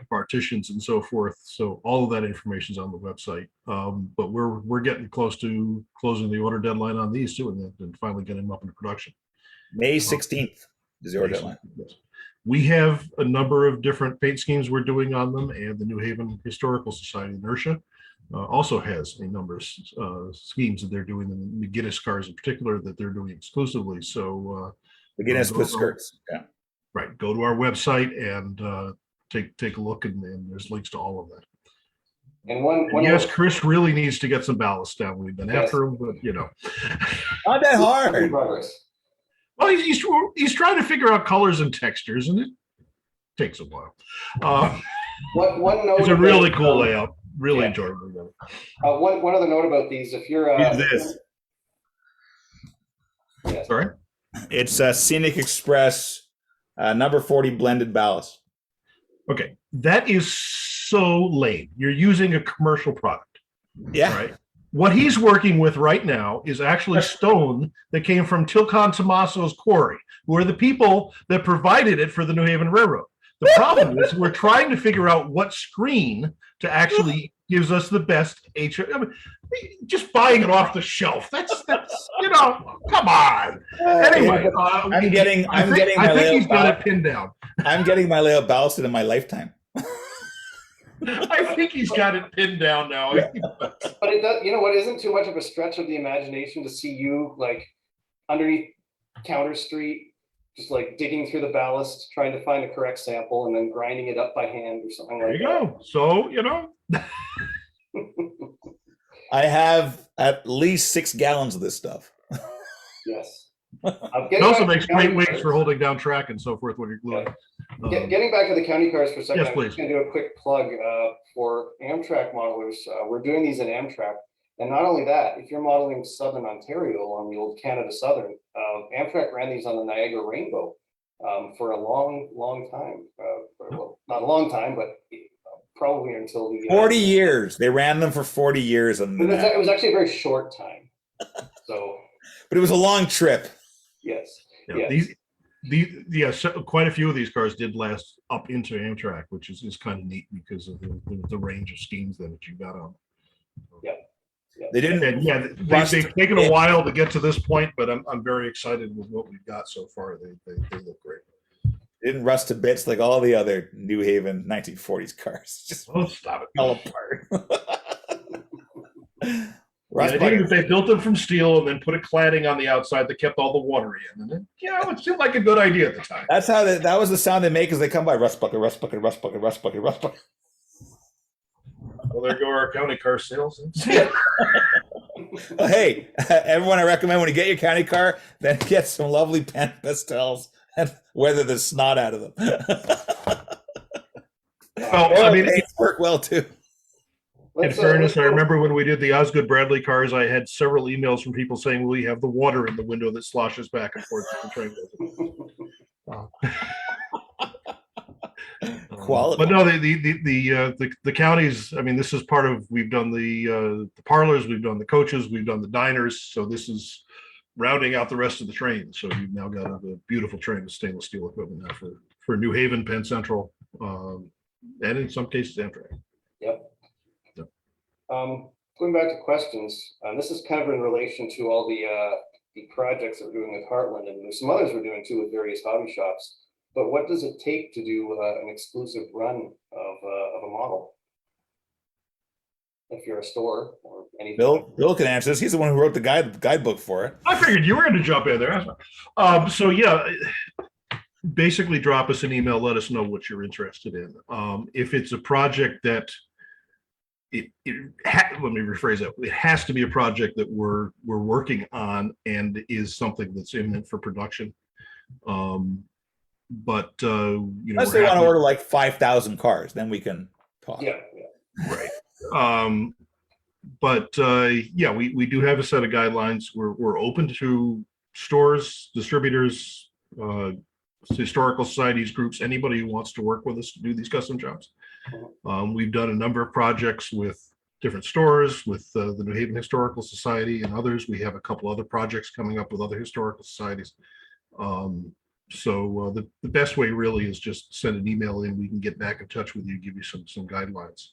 partitions and so forth. So all of that information is on the website. But we're getting close to closing the order deadline on these too, and finally getting them up into production. May 16th is the order deadline. Yes. We have a number of different paint schemes we're doing on them, and the New Haven Historical Society, Inertia, also has a number of schemes that they're doing, and the McGinnis cars in particular that they're doing exclusively. So McGinnis with skirts. Yeah. Right. Go to our website and take a look, and there's links to all of that. And yes, Chris really needs to get some ballast down. We've been after him, but Not that hard. Progress. Well, he's trying to figure out colors and textures, and it takes a while. One note. It's a really cool layout. Really enjoy it. One other note about these: if you're this. Yes. Sorry, it's a Scenic Express number 40 blended ballast. Okay, that is so lame. You're using a commercial product. Yeah. Right. What he's working with right now is actually stone that came from Tilcon Tomaso's quarry, who are the people that provided it for the New Haven Railroad. The problem is we're trying to figure out what screen to actually gives us the best just buying it off the shelf. That's come on. Anyway, I think he's got it pinned down. I'm getting my layout ballasted in my lifetime. I think he's got it pinned down now. But it does, what isn't too much of a stretch of the imagination to see you like underneath Counter Street, just like digging through the ballast, trying to find the correct sample, and then grinding it up by hand or something like that. There you go. So, I have at least 6 gallons of this stuff. Yes. It also makes great weights for holding down track and so forth when you're gluing. Getting back to the county cars for a second, yes, please. I'm just going to do a quick plug for Amtrak modelers. We're doing these in Amtrak. And not only that, if you're modeling Southern Ontario along the old Canada Southern, Amtrak ran these on the Niagara Rainbow for a long time. Well, not a long time, but probably until the 40 years. They ran them for 40 years. It was actually a very short time. So, but it was a long trip. Yes. Yeah, yes. Quite a few of these cars did last up into Amtrak, which is kind of neat because of the range of schemes that you got on. Yeah. They didn't. They've taken a while to get to this point, but I'm very excited with what we've got so far. They look great. They didn't rust to bits like all the other New Haven 1940s cars. Just stop it. Fell apart. I think if they built them from steel and then put a cladding on the outside that kept all the water in, and then, it seemed like a good idea at the time. That's how that was the sound they make as they come by. Rust bucket, rust bucket, rust bucket, rust bucket, rust bucket. Well, there go our county car sales. Well, hey, everyone, I recommend when you get your county car, then get some lovely pen pastels and weather the snot out of them. Well, paints work well too. In fairness, I remember when we did the Osgood Bradley cars, I had several emails from people saying, "Will you have the water in the window that sloshes back and forth as the train goes?" Quality. But no, the counties. I mean, this is part of. We've done the parlors, we've done the coaches, we've done the diners. So this is rounding out the rest of the train. So you've now got a beautiful train with stainless steel equipment now for New Haven, Penn Central, and in some cases Amtrak. Yep. Going back to questions, this is kind of in relation to all the projects that we're doing with Heartland, and there's some others we're doing too with various hobby shops. But what does it take to do an exclusive run of a model? If you're a store or anything. Bill can answer this. He's the one who wrote the guidebook for it. I figured you were going to jump in there. So yeah, basically drop us an email. Let us know what you're interested in. If it's a project that let me rephrase that. It has to be a project that we're working on and is something that's imminent for production. But unless they want to order like 5,000 cars, then we can talk. Yeah. Right. But yeah, we do have a set of guidelines. We're open to stores, distributors, historical societies, groups, anybody who wants to work with us to do these custom jobs. We've done a number of projects with different stores, with the New Haven Historical Society and others. We have a couple other projects coming up with other historical societies. So the best way really is just send an email in. We can get back in touch with you, give you some guidelines.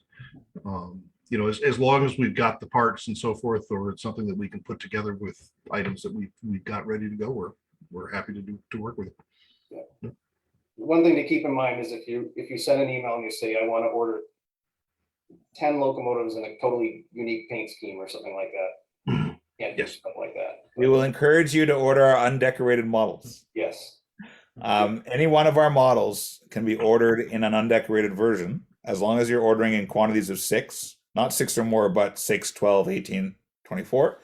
You know, as long as we've got the parts and so forth, or it's something that we can put together with items that we've got ready to go, we're happy to work with it. Yeah. One thing to keep in mind is if you send an email and you say, I want to order 10 locomotives in a totally unique paint scheme or something like that, can't do stuff like that. We will encourage you to order our undecorated models. Yes. Any one of our models can be ordered in an undecorated version, as long as you're ordering in quantities of 6, not 6 or more, but 6, 12, 18, 24.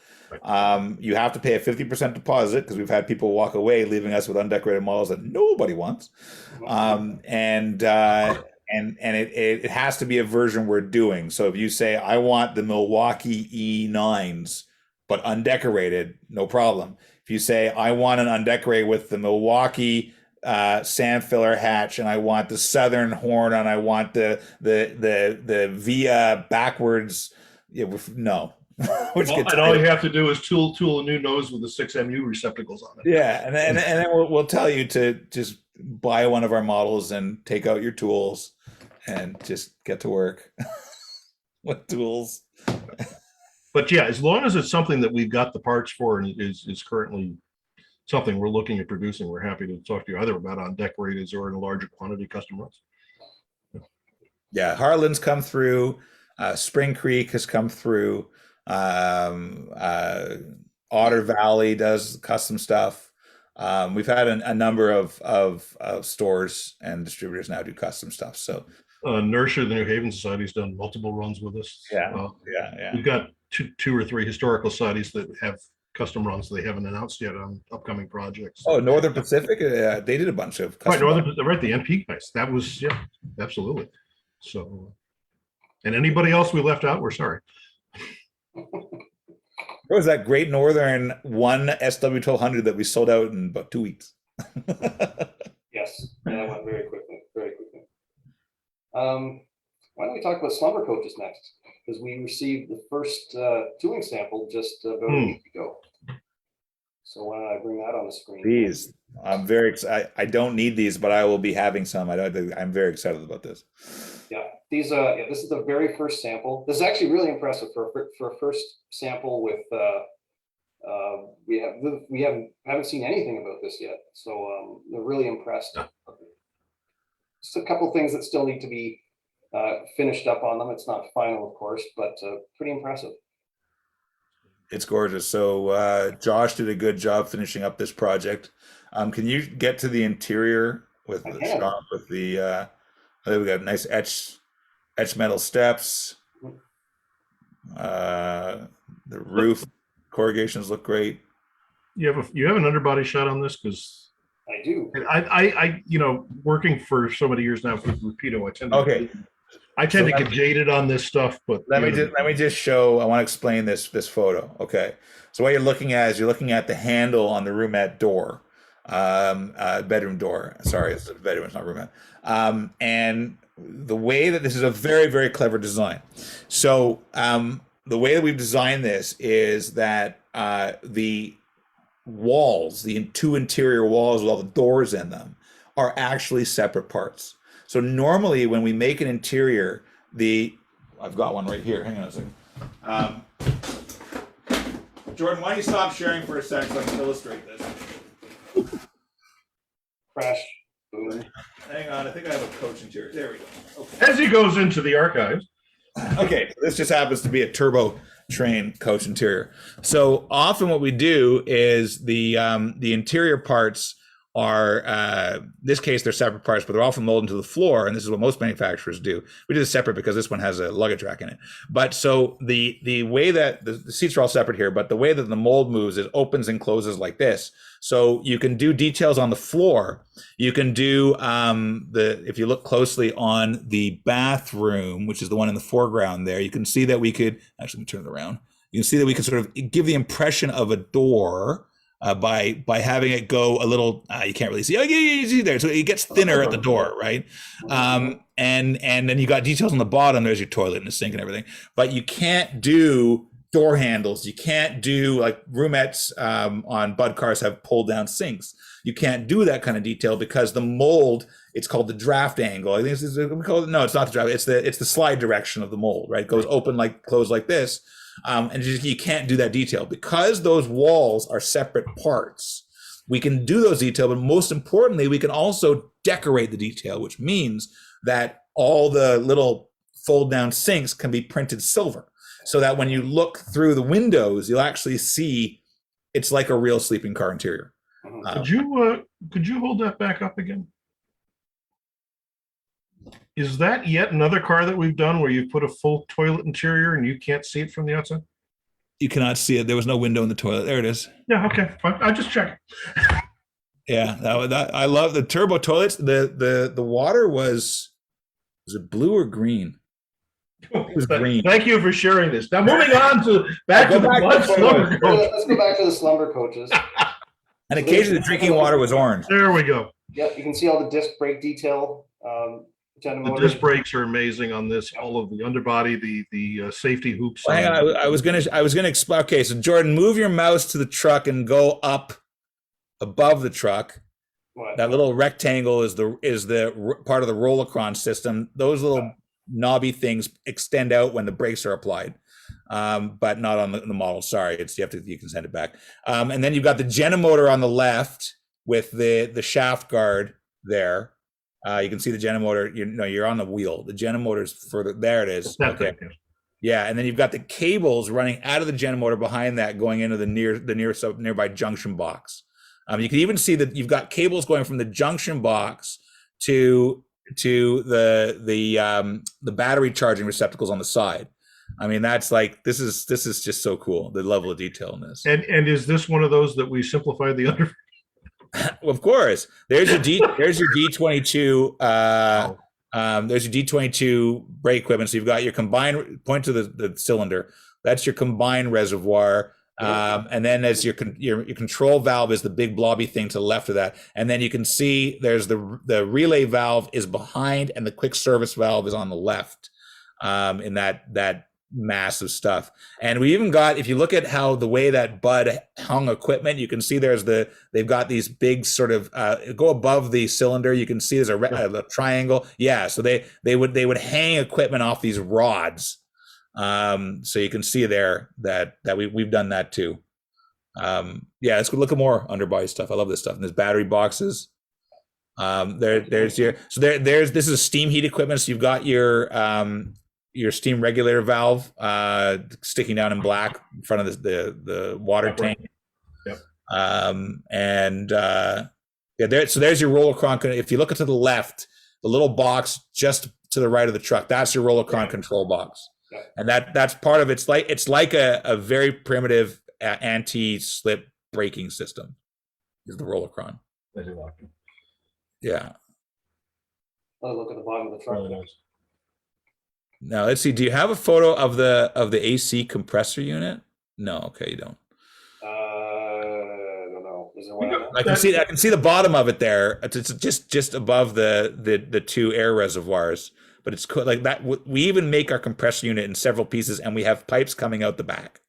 You have to pay a 50% deposit because we've had people walk away leaving us with undecorated models that nobody wants. And it has to be a version we're doing. So if you say, I want the Milwaukee E9s, but undecorated, no problem. If you say, I want an undecorated with the Milwaukee sand filler hatch, and I want the Southern horn, and I want the via backwards, no. And all you have to do is tool a new nose with the 6 MU receptacles on it. Yeah, and then we'll tell you to just buy one of our models and take out your tools and just get to work with tools. But yeah, as long as it's something that we've got the parts for and is currently something we're looking at producing, we're happy to talk to you either about on decorators or in a larger quantity custom runs. Yeah, Heartland's come through. Spring Creek has come through. Otter Valley does custom stuff. We've had a number of stores and distributors now do custom stuff. So NERSHA, the New Haven Society's done multiple runs with us. Yeah. We've got two or three historical societies that have custom runs they haven't announced yet on upcoming projects. Oh, Northern Pacific, they did a bunch of custom right, the NP guys. That was, yeah, absolutely. So, and anybody else we left out, we're sorry. There was that Great Northern 1 SW1200 that we sold out in about 2 weeks. Yes, that went very quickly. Why don't we talk about Slumber coaches next? Because we received the first tooling sample just about a week ago. So why don't I bring that on the screen? These, I'm very excited. I don't need these, but I will be having some. I'm very excited about this. Yeah, these. Yeah, this is the very first sample. This is actually really impressive for a first sample with. We haven't seen anything about this yet, so they're really impressed. Just a couple things that still need to be finished up on them. It's not final, of course, but pretty impressive. It's gorgeous. So Josh did a good job finishing up this project. Can you get to the interior with the shop with the? I think we got nice etched metal steps. The roof corrugations look great. You have an underbody shot on this? Because I do. I working for so many years now with Rapido, I tend to get jaded on this stuff. But let me just show. I want to explain this photo. Okay, so what you're looking at is the handle on the roomette door, bedroom door. Sorry, it's a bedroom. It's not roomette. And the way that this is a very, very clever design. So the way that we've designed this is that the walls, the 2 interior walls with all the doors in them, are actually separate parts. So normally when we make an interior, I've got one right here. Hang on a second. Jordan, why don't you stop sharing for a second so I can illustrate this? Crash. Boom. Hang on, I think I have a coach interior. There we go. Okay. As he goes into the archives. Okay, this just happens to be a turbo train coach interior. So often what we do is the interior parts this case, they're separate parts, but they're often molded into the floor. And this is what most manufacturers do. We did it separate because this one has a luggage rack in it. But so the way that the seats are all separate here, but the way that the mold moves, it opens and closes like this. So you can do details on the floor. You can do if you look closely on the bathroom, which is the one in the foreground there, you can see that we could actually turn it around. You can see that we can sort of give the impression of a door by having it go a little. You can't really see. Oh, yeah, you see there. So it gets thinner at the door, right? And then you got details on the bottom. There's your toilet and the sink and everything. But you can't do door handles. You can't do like roomettes on Bud cars have pulled down sinks. You can't do that kind of detail because the mold, it's called the draft angle. I think no, it's not the draft. It's the slide direction of the mold, right? It goes open like closed like this. And you can't do that detail because those walls are separate parts. We can do those detail, but most importantly, we can also decorate the detail, which means that all the little fold down sinks can be printed silver so that when you look through the windows, you'll actually see it's like a real sleeping car interior. Could you hold that back up again? Is that yet another car that we've done where you put a full toilet interior and you can't see it from the outside? You cannot see it. There was no window in the toilet. There it is. Yeah, okay. Fine. I just check. Yeah, I love the turbo toilets. The water was it blue or green? It was green. Thank you for sharing this. Now moving on to back to the Slumber coach. Let's go back to the Slumber coaches. And occasionally the drinking water was orange. There we go. Yeah, you can see all the disc brake detail. The disc brakes are amazing on this. All of the underbody, the safety hoops. Well, hang on, I was gonna explain. Okay, so Jordan, move your mouse to the truck and go up above the truck. What? That little rectangle is the part of the Rollicron system. Those little knobby things extend out when the brakes are applied, but not on the model. Sorry, you can send it back. And then you've got the Genomotor on the left with the shaft guard there. You can see the Genomotor. You're on the wheel. The Genomotor's further. There it is. Okay. Yeah, and then you've got the cables running out of the Genomotor behind that, going into the nearby junction box. You can even see that you've got cables going from the junction box to the battery charging receptacles on the side. I mean, that's like this is just so cool. The level of detail in this. And is this one of those that we simplified the under? Of course. There's your D22. There's your D22 brake equipment. So you've got your combined. Point to the cylinder. That's your combined reservoir. And then as your control valve is the big blobby thing to the left of that. And then you can see there's the relay valve is behind, and the quick service valve is on the left. In that massive stuff. And we even got, if you look at how the way that Bud hung equipment, you can see they've got these big sort of go above the cylinder. You can see there's a triangle. Yeah, so they would hang equipment off these rods. So you can see there that we've done that too. Yeah, let's go look at more underbody stuff. I love this stuff. And there's battery boxes. This is steam heat equipment. So you've got your steam regulator valve sticking down in black in front of the water tank. Yep. So there's your Rollicron. If you look to the left, the little box just to the right of the truck, that's your Rollicron control box. Yeah. And that's part of it's like a very primitive anti-slip braking system is the Rollicron. Yeah. Oh, look at the bottom of the truck. Really nice. Now let's see. Do you have a photo of the AC compressor unit? No. Okay, you don't. I don't know. Is there one? I can see the bottom of it there. It's just above the two air reservoirs. But it's cool like that. We even make our compressor unit in several pieces, and we have pipes coming out the back.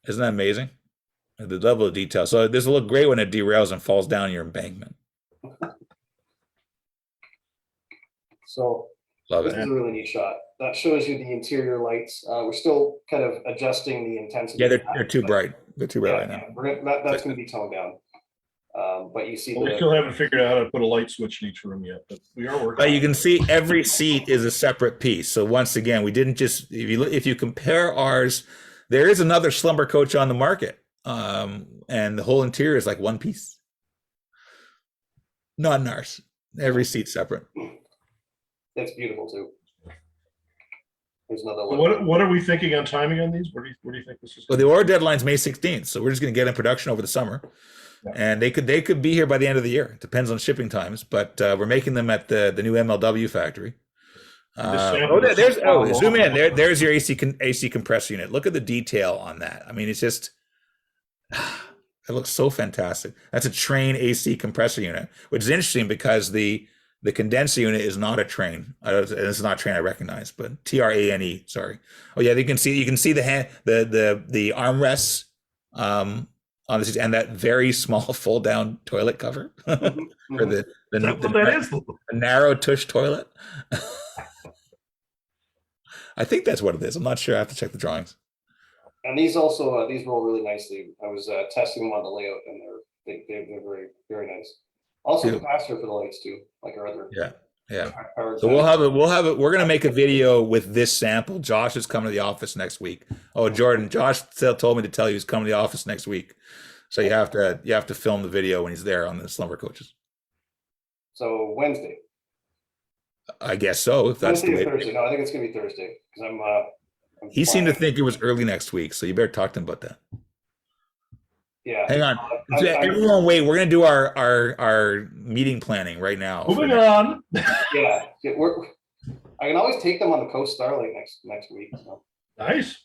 Isn't that amazing? The level of detail. So this will look great when it derails and falls down your embankment. So love this it. is a really neat shot. That shows you the interior lights. We're still kind of adjusting the intensity. Yeah, they're too bright. They're too bright right now. That's going to be toned down. But you see, we still haven't figured out how to put a light switch in each room yet, but we are working. But you can see every seat is a separate piece. So once again, we didn't just if you compare ours, there is another Slumber coach on the market, and the whole interior is like one piece. Not NARS. Every seat separate. That's beautiful too. There's another one. What are we thinking on timing on these? Where do you think this is? Well, the order deadline's May 16th, so we're just going to get in production over the summer, and they could be here by the end of the year. It depends on shipping times, but we're making them at the new MLW factory. Zoom in. There's your AC compressor unit. Look at the detail on that. I mean, it's just it looks so fantastic. That's a Train AC compressor unit, which is interesting because the condenser unit is not a Train. It's not a Train I recognize, but TRANE. Sorry. Oh yeah, you can see the armrests on this, and that very small fold down toilet cover for the narrow tush toilet. I think that's what it is. I'm not sure. I have to check the drawings. And these also these roll really nicely. I was testing them on the layout, and they're very, very nice. Also, the capacitor for the lights too, like our other. Yeah. So we'll have it. We're gonna make a video with this sample. Josh is coming to the office next week. Oh, Jordan, Josh told me to tell you he's coming to the office next week. So you have to film the video when he's there on the Slumber coaches. So Wednesday. I guess so. If that's Wednesday or Thursday. No, I think it's gonna be Thursday because I'm he seemed to think it was early next week, so you better talk to him about that. Yeah. Hang on. Everyone wait. We're going to do our meeting planning right now. Moving on. Yeah. I can always take them on the Coast Starlight next week. So. Nice.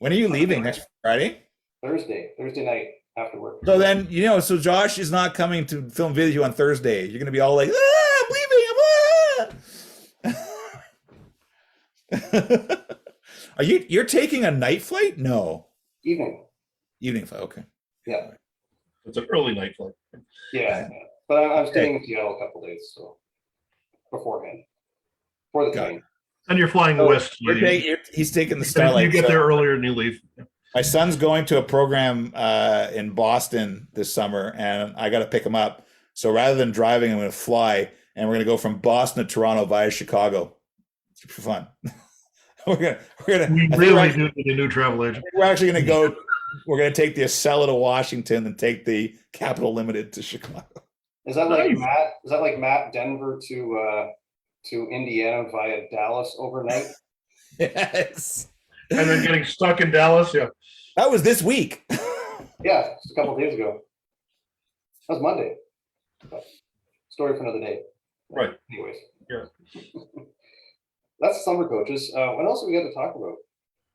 When are you leaving? Next Friday? Thursday night after work. So then, so Josh is not coming to film video on Thursday. You're going to be all like, I'm leaving. You're taking a night flight? No. Evening flight, okay. Yeah. It's an early night flight. Yeah. But I'm staying in Seattle a couple days, so beforehand. For the train. And you're flying west. He's taking the Starlight. You get there earlier and you leave. My son's going to a program in Boston this summer, and I got to pick him up. So rather than driving, I'm going to fly, and we're going to go from Boston to Toronto via Chicago. It's for fun. We really do need a new travel agent. We're actually going to go. We're going to take the Acela to Washington and take the Capital Limited to Chicago. Is that like Matt? Is that like Matt Denver to Indiana via Dallas overnight? Yes. And then getting stuck in Dallas. Yeah. That was this week. Yeah, just a couple of days ago. That was Monday. But story for another day. Right. Anyways. Yeah. That's Slumber coaches. What else have we got to talk about?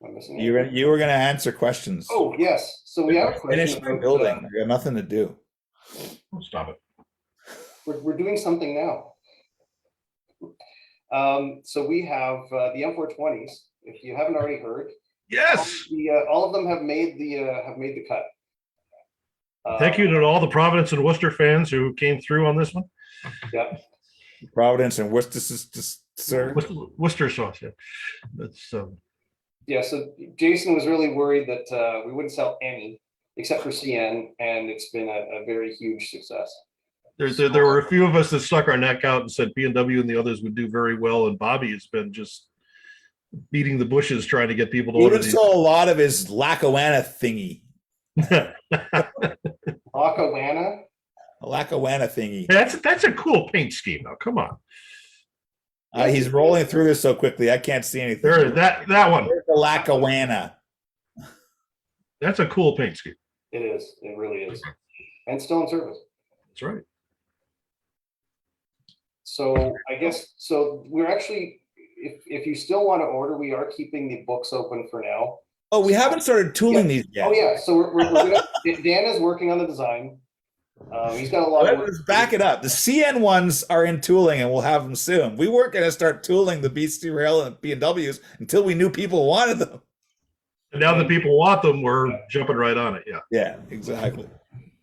I'm missing. You were going to answer questions. Oh yes. So we have a question. Finish my building. I got nothing to do. Stop it. We're doing something now. So we have the M420s. If you haven't already heard, yes, all of them have made the cut. Thank you to all the Providence and Worcester fans who came through on this one. Yep. Providence and Worcester, Worcester sauce. Yeah, that's. Yeah. So Jason was really worried that we wouldn't sell any except for CN, and it's been a very huge success. There were a few of us that stuck our neck out and said P&W and the others would do very well, and Bobby has been just beating the bushes trying to get people to order these. He saw a lot of his Lackawanna thingy. Lackawanna? A Lackawanna thingy. That's a cool paint scheme now. Come on. He's rolling through this so quickly, I can't see anything. There, that one. There's the Lackawanna. That's a cool paint scheme. It is. It really is. And still in service. That's right. So I guess, we're actually, if you still want to order, we are keeping the books open for now. Oh, we haven't started tooling these yet. Oh yeah, so we're gonna, Dan is working on the design. He's got a lot of work. Let's back it up. The CN ones are in tooling, and we'll have them soon. We weren't going to start tooling the BC Rail and B&Ws until we knew people wanted them. And now that people want them, we're jumping right on it. Yeah. Yeah, exactly.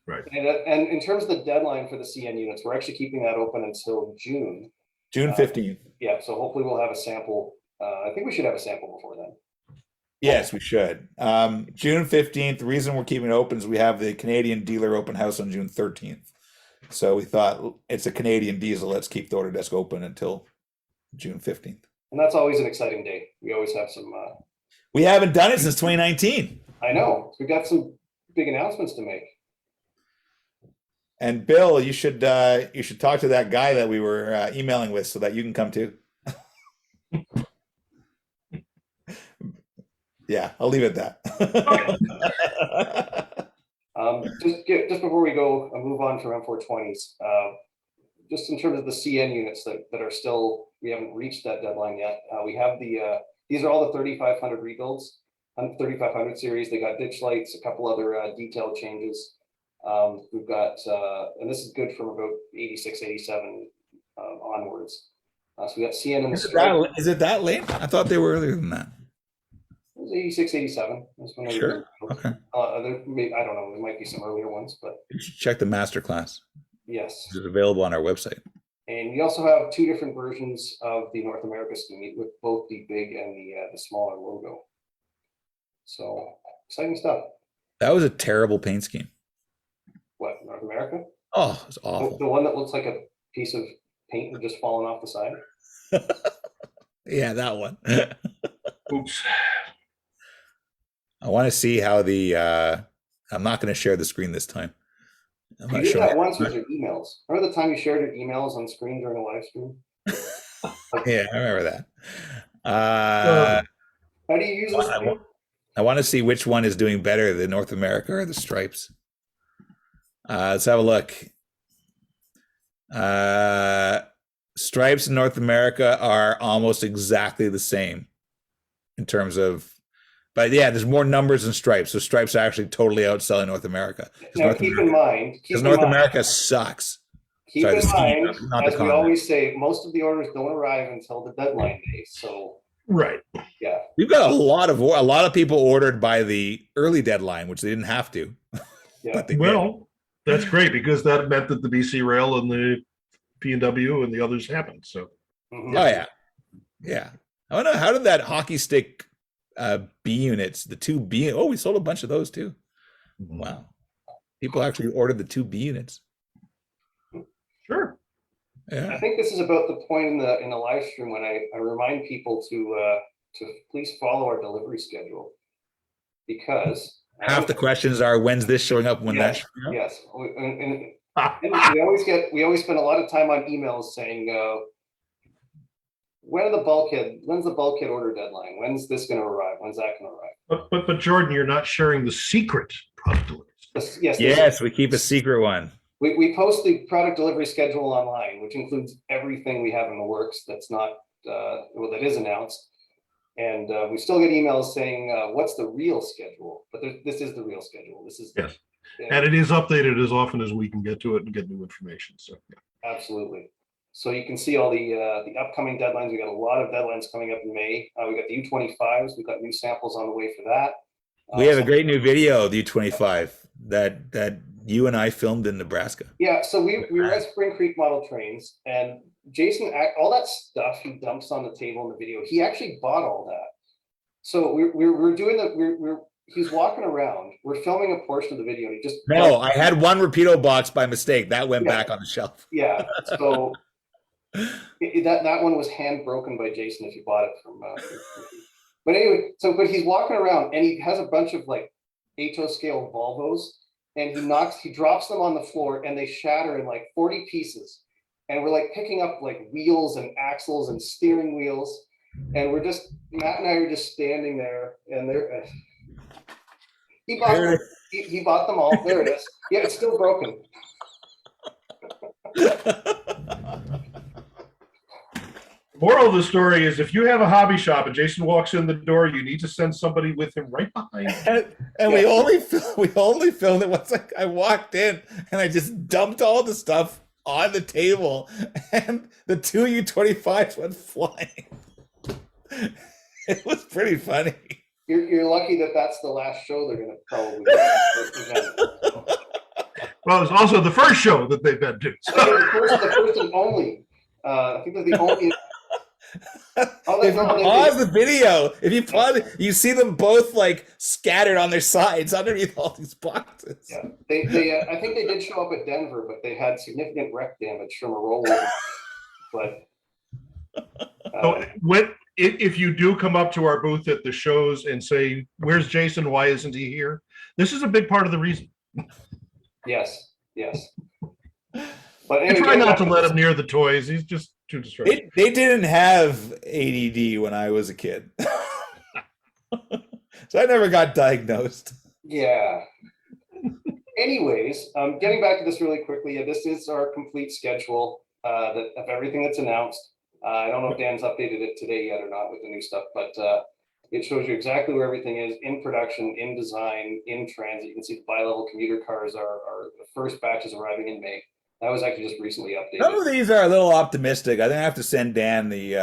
Right. And in terms of the deadline for the CN units, we're actually keeping that open until June. June 15th. Yeah, so hopefully we'll have a sample. I think we should have a sample before then. Yes, we should. June 15th. The reason we're keeping it open is we have the Canadian dealer open house on June 13th. So we thought it's a Canadian diesel. Let's keep the order desk open until June 15th. And that's always an exciting day. We always have some. We haven't done it since 2019. I know. We've got some big announcements to make. And Bill, you should talk to that guy that we were emailing with so that you can come too. Yeah, I'll leave it at that. Just before we go move on from M420s, just in terms of the CN units that are still, we haven't reached that deadline yet. We have these are all the 3500 rebuilds, 3500 series. They got ditch lights, a couple other detail changes. We've got, and this is good from about 86, 87 onwards. So we got CN in the Is it that late? I thought they were earlier than that. It was 86, 87. Sure. Okay. I don't know. There might be some earlier ones, but you should check the masterclass. Yes. It's available on our website. And we also have two different versions of the North America scheme with both the big and the smaller logo. So exciting stuff. That was a terrible paint scheme. What, North America? Oh, it's awful. The one that looks like a piece of paint just falling off the side. Yeah, that one. Oops. I want to see how the. I'm not going to share the screen this time. You did that once with your emails. Remember the time you shared your emails on screen during a live stream? Yeah, I remember that. How do you use this? I want to see which one is doing better, the North America or the stripes. Let's have a look. Stripes in North America are almost exactly the same in terms of, but yeah, there's more numbers than stripes. So stripes are actually totally outselling North America. Now, keep in mind, because North America sucks. Keep in mind, as we always say, most of the orders don't arrive until the deadline day. So right, yeah, we've got a lot of people ordered by the early deadline, which they didn't have to. Yeah. Well, that's great because that meant that the BC Rail and the P&W and the others happened. So, mm-hmm. Oh yeah, yeah. I don't know, how did that hockey stick B units, the 2 B? Oh, we sold a bunch of those too. Wow, people actually ordered the 2 B units. Sure. Yeah. I think this is about the point in the live stream when I remind people to please follow our delivery schedule, because half the questions are, when's this showing up? When yes, that showing up? Yes. And we always spend a lot of time on emails saying, when's the bulkhead order deadline? When's this going to arrive? When's that going to arrive? But Jordan, you're not sharing the secret product delivery. Yes, we keep a secret one. We post the product delivery schedule online, which includes everything we have in the works that's not that is announced. And we still get emails saying, what's the real schedule? But this is the real schedule. This is yes. And it is updated as often as we can get to it and get new information. So yeah. Absolutely. So you can see all the upcoming deadlines. We got a lot of deadlines coming up in May. We got the U25s. We've got new samples on the way for that. We have a great new video of the U25 that you and I filmed in Nebraska. Yeah, so we were at Spring Creek Model Trains, and Jason, all that stuff he dumps on the table in the video, he actually bought all that. So we're doing he's walking around. We're filming a portion of the video. And he just I had one Rapido box by mistake that went back on the shelf. Yeah, so that one was hand broken by Jason if you bought it from. But anyway, but he's walking around and he has a bunch of like HO scale Volvos, and he drops them on the floor and they shatter in like 40 pieces. And we're like picking up like wheels and axles and steering wheels. And Matt and I are just standing there, and he bought them all. There it is. Yeah, it's still broken. Moral of the story is, if you have a hobby shop and Jason walks in the door, you need to send somebody with him right behind him. And we only filmed it once. Like, I walked in and I just dumped all the stuff on the table, and the 2 U25s went flying. It was pretty funny. You're lucky that's the last show they're going to probably do. Well, it's also the first show that they've been doing. The first and only. I think they're the only. If you pause the video, you see them both like scattered on their sides underneath all these boxes. Yeah, they I think they did show up at Denver, but they had significant wreck damage from a rollover. But if you do come up to our booth at the shows and say, "Where's Jason? Why isn't he here?" This is a big part of the reason. Yes. But I anyway, try not to let him near the toys. He's just too distracted. They didn't have ADD when I was a kid. So I never got diagnosed. Yeah. Anyways, getting back to this really quickly, this is our complete schedule of everything that's announced. I don't know if Dan's updated it today yet or not with the new stuff, but it shows you exactly where everything is in production, in design, in transit. You can see the bi-level commuter cars are the first batch is arriving in May. That was actually just recently updated. Some of these are a little optimistic. I think I have to send Dan the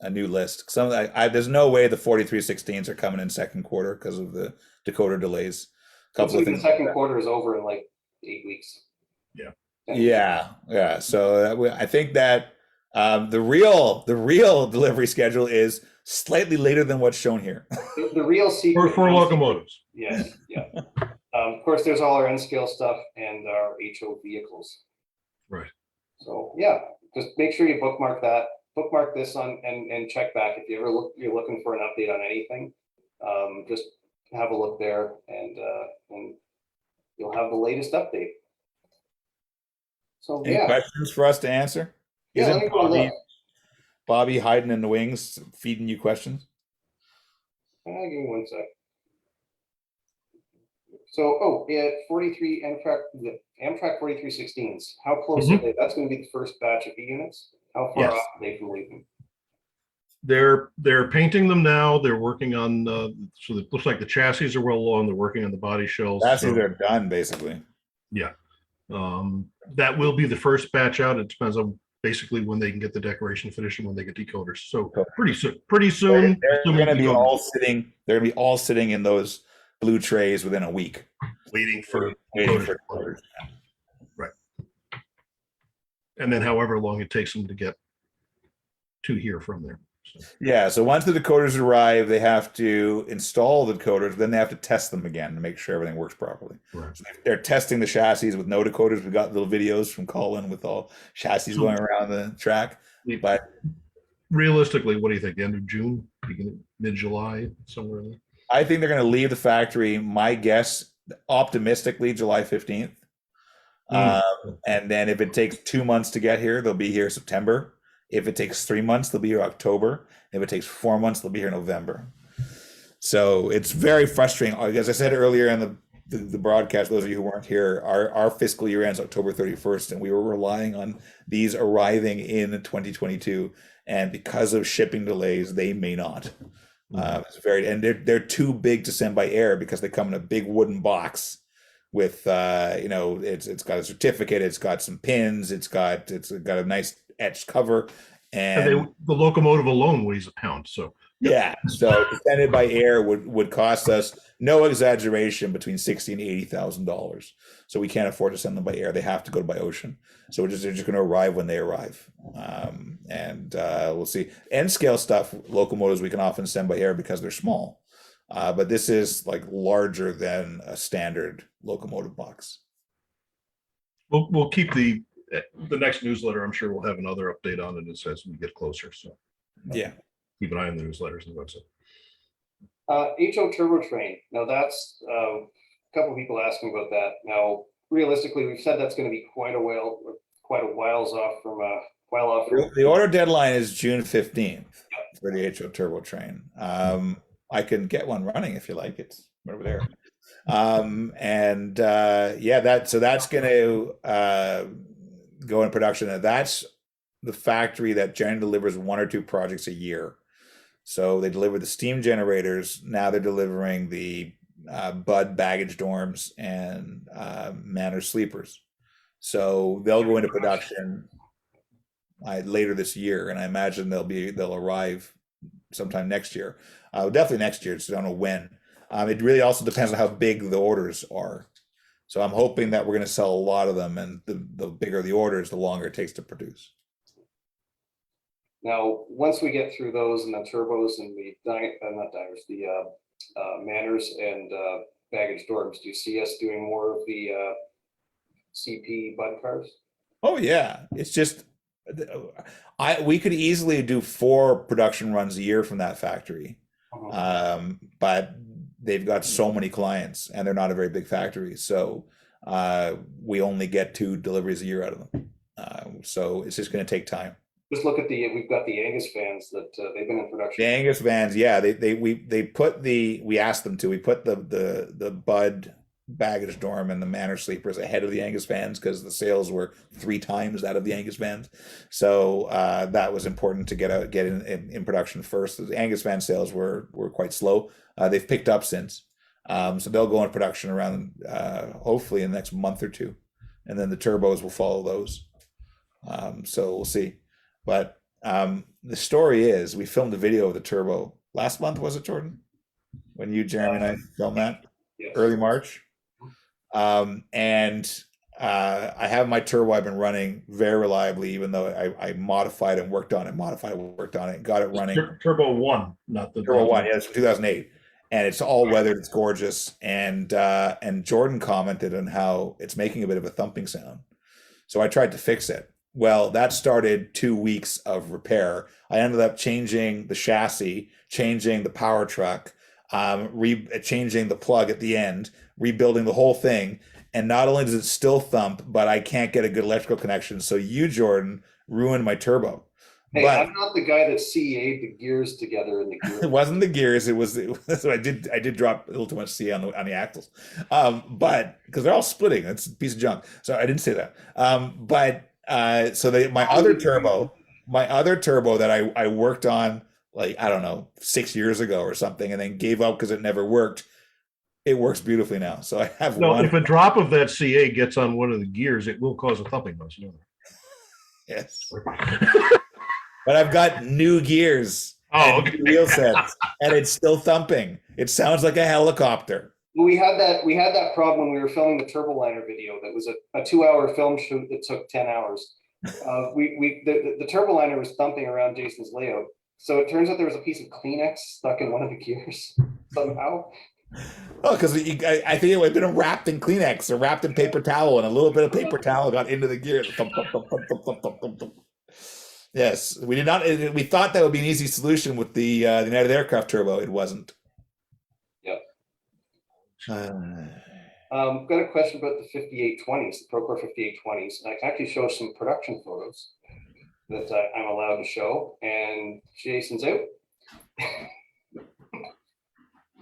a new list. There's no way the 4316s are coming in second quarter because of the Dakota delays. Couple of things. The second quarter is over in like 8 weeks. Yeah. So I think that the real delivery schedule is slightly later than what's shown here. The real secret for locomotives. Yes. Yeah. Of course, there's all our N-scale stuff and our HO vehicles. Right. So yeah, just make sure you bookmark that. Bookmark this on and check back if you're looking for an update on anything. Just have a look there, and you'll have the latest update. So Any questions for us to answer? Yeah, Isn't Bobby hiding in the wings, feeding you questions? Give me one sec. So, 43 Amtrak 4316s. How close are they? That's going to be the first batch of E-units. How far off are they from leaving? They're painting them now. They're working on so it looks like the chassis are well along. They're working on the body shells. Chassis are done basically. Yeah. That will be the first batch out. It depends on basically when they can get the decoration finished and when they get decoders. So pretty soon. They're going to be all sitting. They're going to be all sitting in those blue trays within a week, waiting for decoders. Right. And then however long it takes them to get to here from there. So. Yeah. So once the decoders arrive, they have to install the decoders. Then they have to test them again to make sure everything works properly. Right. So they're testing the chassis with no decoders. We got little videos from Colin with all chassis going around the track. But realistically, what do you think? The end of June, beginning mid-July, somewhere in there? I think they're going to leave the factory. My guess, optimistically, July 15th. And then if it takes 2 months to get here, they'll be here September. If it takes 3 months, they'll be here October. If it takes 4 months, they'll be here November. So it's very frustrating. As I said earlier in the broadcast, those of you who weren't here, our fiscal year ends October 31st, and we were relying on these arriving in 2022. And because of shipping delays, they may not. They're too big to send by air because they come in a big wooden box with it's got a certificate, it's got some pins, it's got a nice etched cover, and the locomotive alone weighs a pound. So so to send it by air would cost us, no exaggeration, between $60,000 and $80,000. So we can't afford to send them by air. They have to go by ocean. So they're just going to arrive when they arrive. We'll see. N-scale stuff, locomotives, we can often send by air because they're small. But this is like larger than a standard locomotive box. We'll keep the next newsletter. I'm sure we'll have another update on it as we get closer. So keep an eye on the newsletters and the website. HO turbo train. Now that's a couple of people asking about that. Now, realistically, we've said that's going to be quite a while off. The order deadline is June 15th for the HO turbo train. I can get one running if you like. It's over there. That's going to go in production, and that's the factory that generally delivers 1 or 2 projects a year. So they deliver the steam generators. Now they're delivering the Bud baggage dorms and Manor sleepers. So they'll go into production later this year, and I imagine they'll arrive sometime next year. Definitely next year. So I don't know when. It really also depends on how big the orders are. So I'm hoping that we're going to sell a lot of them, and the bigger the orders, the longer it takes to produce. Now, once we get through those and the turbos and the Manors and baggage dorms, do you see us doing more of the CP Bud cars? Oh yeah, it's just we could easily do 4 production runs a year from that factory, but they've got so many clients and they're not a very big factory. So we only get 2 deliveries a year out of them. So it's just going to take time. Just look at we've got the Angus vans that they've been in production. The Angus vans, yeah, we asked them to. We put the Bud baggage dorm and the Manor sleepers ahead of the Angus vans because the sales were 3 times that of the Angus vans. So that was important to get in production first. The Angus van sales were quite slow. They've picked up since, so they'll go in production around hopefully in the next month or 2, and then the turbos will follow those. So we'll see. But the story is, we filmed a video of the turbo last month, was it, Jordan? When you, Jeremy, and I filmed that? Yes. Early March. And I have my turbo I've been running very reliably, even though I modified and worked on it, got it running. Turbo 1, not the Turbo 1, yeah, it's from 2008. And it's all weathered, it's gorgeous. And Jordan commented on how it's making a bit of a thumping sound. So I tried to fix it. Well, that started 2 weeks of repair. I ended up changing the chassis, changing the power truck, changing the plug at the end, rebuilding the whole thing. And not only does it still thump, but I can't get a good electrical connection. So you, Jordan, ruined my turbo. Hey, but I'm not the guy that CA'd the gears together in the gear. It wasn't the gears. It was so I did drop a little too much C on the axles, but because they're all splitting, it's a piece of junk. So I didn't say that. My other turbo that I worked on, like, I don't know, 6 years ago or something, and then gave up because it never worked. It works beautifully now. So I have one. If a drop of that CA gets on one of the gears, it will cause a thumping noise. Yes. But I've got new gears and new wheel sets, and it's still thumping. It sounds like a helicopter. We had that problem when we were filming the Turboliner video. That was a 2-hour film shoot that took 10 hours. The Turboliner was thumping around Jason's layout. So it turns out there was a piece of Kleenex stuck in one of the gears somehow. Oh, because I think it would have been wrapped in Kleenex or wrapped in paper towel, and a little bit of paper towel got into the gear. Thump, thump, thump, thump, thump, thump, thump, thump. Yes, we did not. We thought that would be an easy solution with the United Aircraft turbo. It wasn't. Yep. Got a question about the 5820s, the Procore 5820s, and I can actually show some production photos that I'm allowed to show. And Jason's out.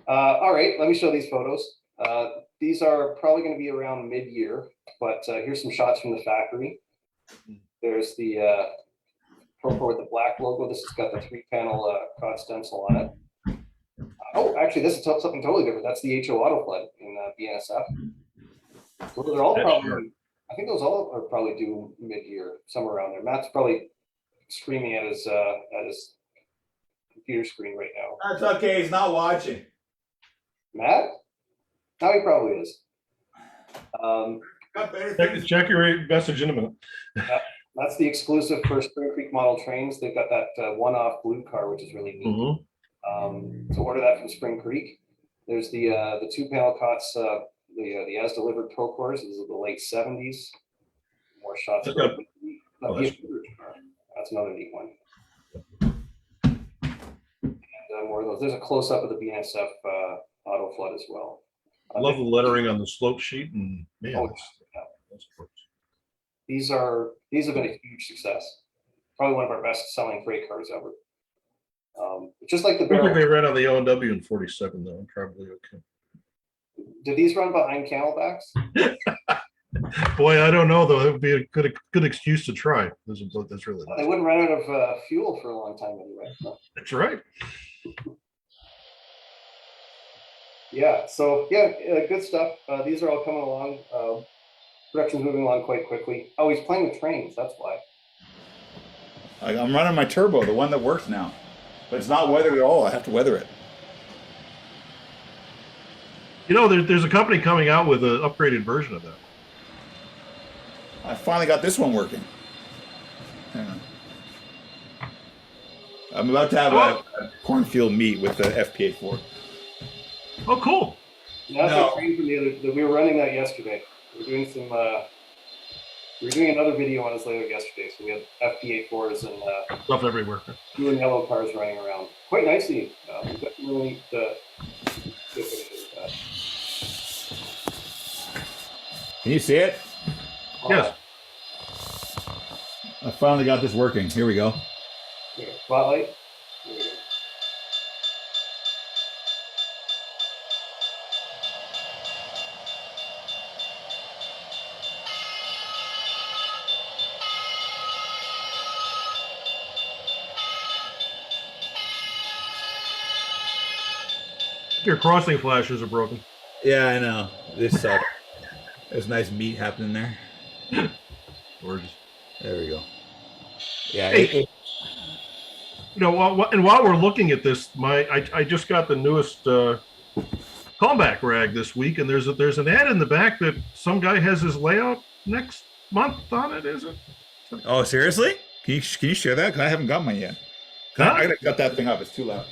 All right, let me show these photos. These are probably going to be around mid-year, but here's some shots from the factory. There's the Procore with the black logo. This has got the 3-panel cod stencil on it. Oh, actually, this is something totally different. That's the HO Auto Flood in BNSF. So they're all probably, I think those all are probably due mid-year, somewhere around there. Matt's probably screaming at his computer screen right now. That's okay. He's not watching. Matt? No, he probably is. Check your message in a minute. That's the exclusive for Spring Creek model trains. They've got that one-off blue car, which is really neat. So order that from Spring Creek. There's the 2-panel cots, the as delivered Procores. These are the late 70s. More shots. That's another neat one. And more of those. There's a close up of the BNSF Auto Flood as well. I love the lettering on the slope sheet, and man, that's these have been a huge success. Probably one of our best selling freight cars ever. Just like the barrel. I think they ran on the O&W in 47 though. Probably okay. Did these run behind camelbacks? Boy, I don't know though. It would be a good excuse to try. That's really nice. They wouldn't run out of fuel for a long time anyway. No. That's right. Yeah. So yeah, good stuff. These are all coming along. Production's moving along quite quickly. Oh, he's playing with trains. That's why. I'm running my turbo, the one that works now, but it's not weathered at all. I have to weather it. You know, there's a company coming out with an upgraded version of that. I finally got this one working. Hang on. I'm about to have a cornfield meet with the FPA4. Oh, cool. That's a train from the other. We were running that yesterday. We're doing some. We were doing another video on his layout yesterday, so we had FPA4s and stuff everywhere. Blue and yellow cars running around quite nicely. We've got some really neat Can you see it? Yes. I finally got this working. Here we go. Spotlight. There we go. Your crossing flashes are broken. Yeah, I know. This sucks. There's nice meat happening there. Gorgeous. There we go. Yeah. Hey, while we're looking at this, I just got the newest callback rag this week, and there's an ad in the back that some guy has his layout next month on it. Is it? Oh, seriously? Can you share that? 'Cause I haven't got mine yet. Huh? I gotta cut that thing up. It's too loud.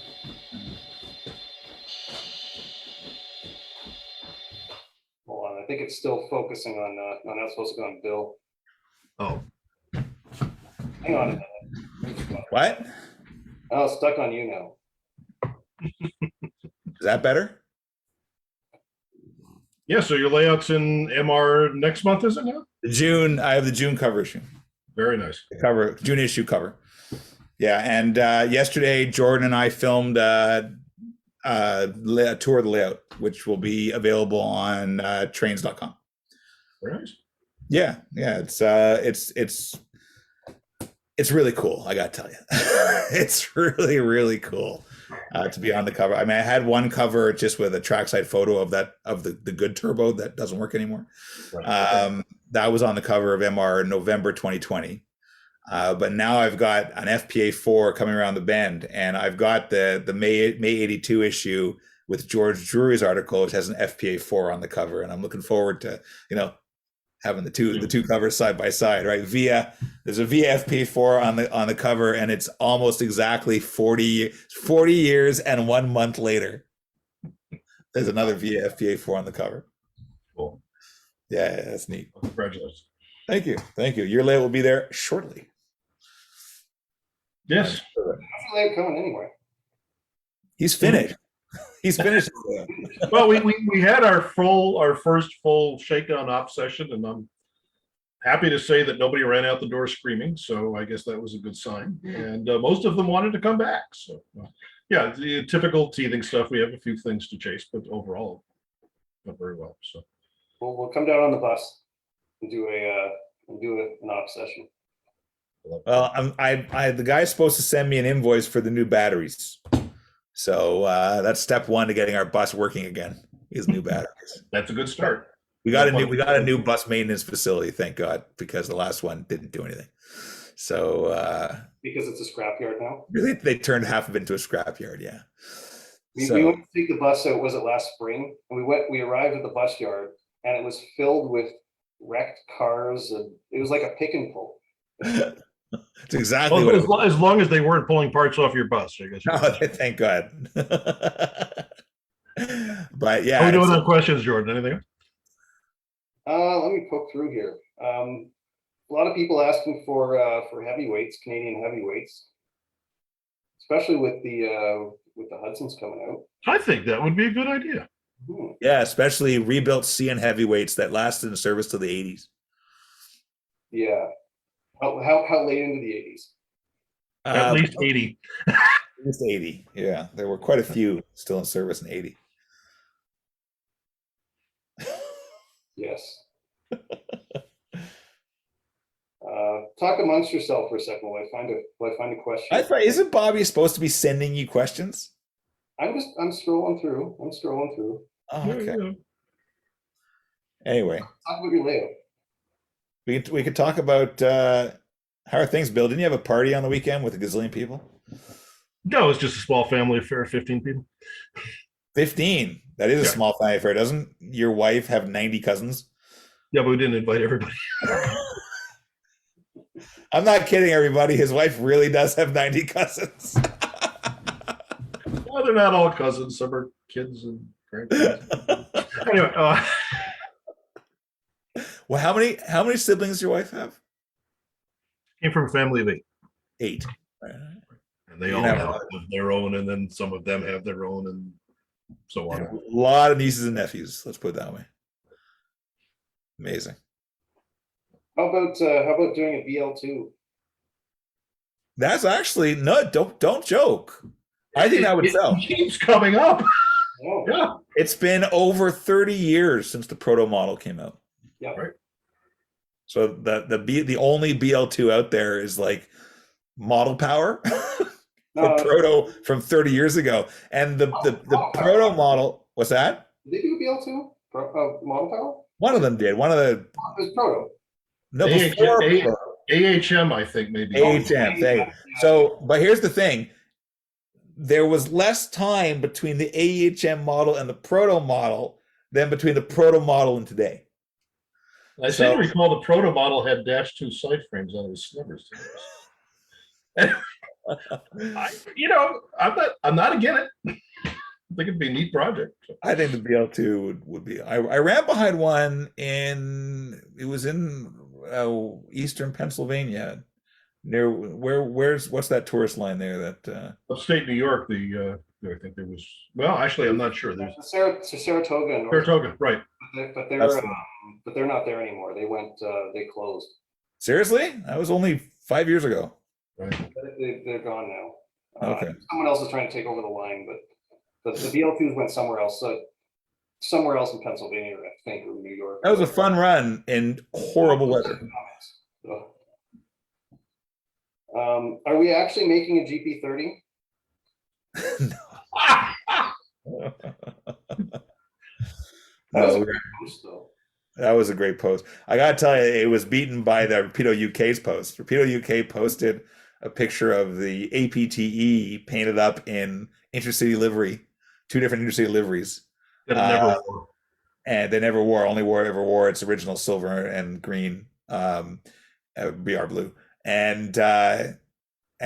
Hold on. I think it's still focusing on. No, now it's supposed to go on Bill. Oh. Hang on a minute. What? Oh, it's stuck on you now. Is that better? Yeah. So your layout's in MR next month, is it now? I have the June cover issue. Very nice. The June issue cover. Yeah, and yesterday Jordan and I filmed a tour of the layout, which will be available on trains.com. Very nice. Yeah, it's really cool. I gotta tell you, it's really, really cool to be on the cover. I mean, I had one cover just with a trackside photo of the good turbo that doesn't work anymore. Right. That was on the cover of MR in November 2020. But now I've got an FPA4 coming around the bend, and I've got the May 82 issue with George Drury's article, which has an FPA4 on the cover, and I'm looking forward to having the two covers side by side, right? There's a VIA FPA4 on the cover, and it's almost exactly 40 years and 1 month later. There's another VIA FPA4 on the cover. Cool. Yeah, that's neat. Congratulations. Thank you. Your layout will be there shortly. Yes. How's the layout coming anyway? He's finished. He's finished. Well, we had our first full shakedown op session, and I'm happy to say that nobody ran out the door screaming. So I guess that was a good sign. And most of them wanted to come back. So yeah, the typical teething stuff. We have a few things to chase, but overall, went very well. So We'll come down on the bus and do an op session. Well, the guy's supposed to send me an invoice for the new batteries. So that's step one to getting our bus working again, is new batteries. That's a good start. We got a new bus maintenance facility, thank God, because the last one didn't do anything. So because it's a scrapyard now. Really, they turned half of it into a scrapyard. Yeah. We went to take the bus out. Was it last spring? And we arrived at the bus yard, and it was filled with wrecked cars, and it was like a pick and pull. It's exactly what as long as they weren't pulling parts off your bus, I guess. Oh, thank God. But yeah. How are we doing on questions, Jordan? Anything else? Let me poke through here. A lot of people asking for heavyweights, Canadian heavyweights, especially with the Hudsons coming out. I think that would be a good idea. Yeah, especially rebuilt CN heavyweights that lasted in service to the 80s. Yeah. How late into the 80s? At least 80. At least 80. Yeah, there were quite a few still in service in 80. Yes. Talk amongst yourself for a second while I find a question. Isn't Bobby supposed to be sending you questions? I'm scrolling through. Oh, okay. Anyway, talk about your layout. We could talk about how are things, Bill? Didn't you have a party on the weekend with a gazillion people? No, it's just a small family affair, 15 people. 15. That is a small family affair. Doesn't your wife have 90 cousins? Yeah, but we didn't invite everybody. I'm not kidding, everybody. His wife really does have 90 cousins. Well, they're not all cousins. Some are kids and grandkids. Anyway, well, how many siblings does your wife have? Came from a family of 8. 8. And they all have their own, and then some of them have their own, and so on. A lot of nieces and nephews. Let's put it that way. Amazing. How about doing a BL2? That's actually no. Don't joke. I think that would sell. It keeps coming up. Oh, Yeah. It's been over 30 years since the proto model came out. yeah. Right. So the only BL2 out there is like model power for proto from 30 years ago. And the proto model, what's that? Did they do BL2? Model power? One of them did. One of the It was proto. no before AHM, I think maybe. AHM thing. So, but here's the thing. There was less time between the AHM model and the proto model than between the proto model and today. I seem to recall the proto model had -2 side frames on his Slumbers. I'm not against it. I think it'd be a neat project. I think the BL2 would be. I ran behind one it was in eastern Pennsylvania, near what's that tourist line there that Upstate New York, I think there was, well, actually, I'm not sure. There's Saratoga. Saratoga, right. But they're not there anymore. They closed. Seriously? That was only 5 years ago. Right. They're gone now. Okay. Someone else is trying to take over the line, but the BL2s went somewhere else. Somewhere else in Pennsylvania, I think, or New York. That was a fun run in horrible weather. So, are we actually making a GP30? No, that was a great post. I gotta tell you, it was beaten by the Rapido UK's post. Rapido UK posted a picture of the APTE painted up in intercity livery, 2 different intercity liveries. That it never wore. And they never wore, only ever wore its original silver and green, BR blue. And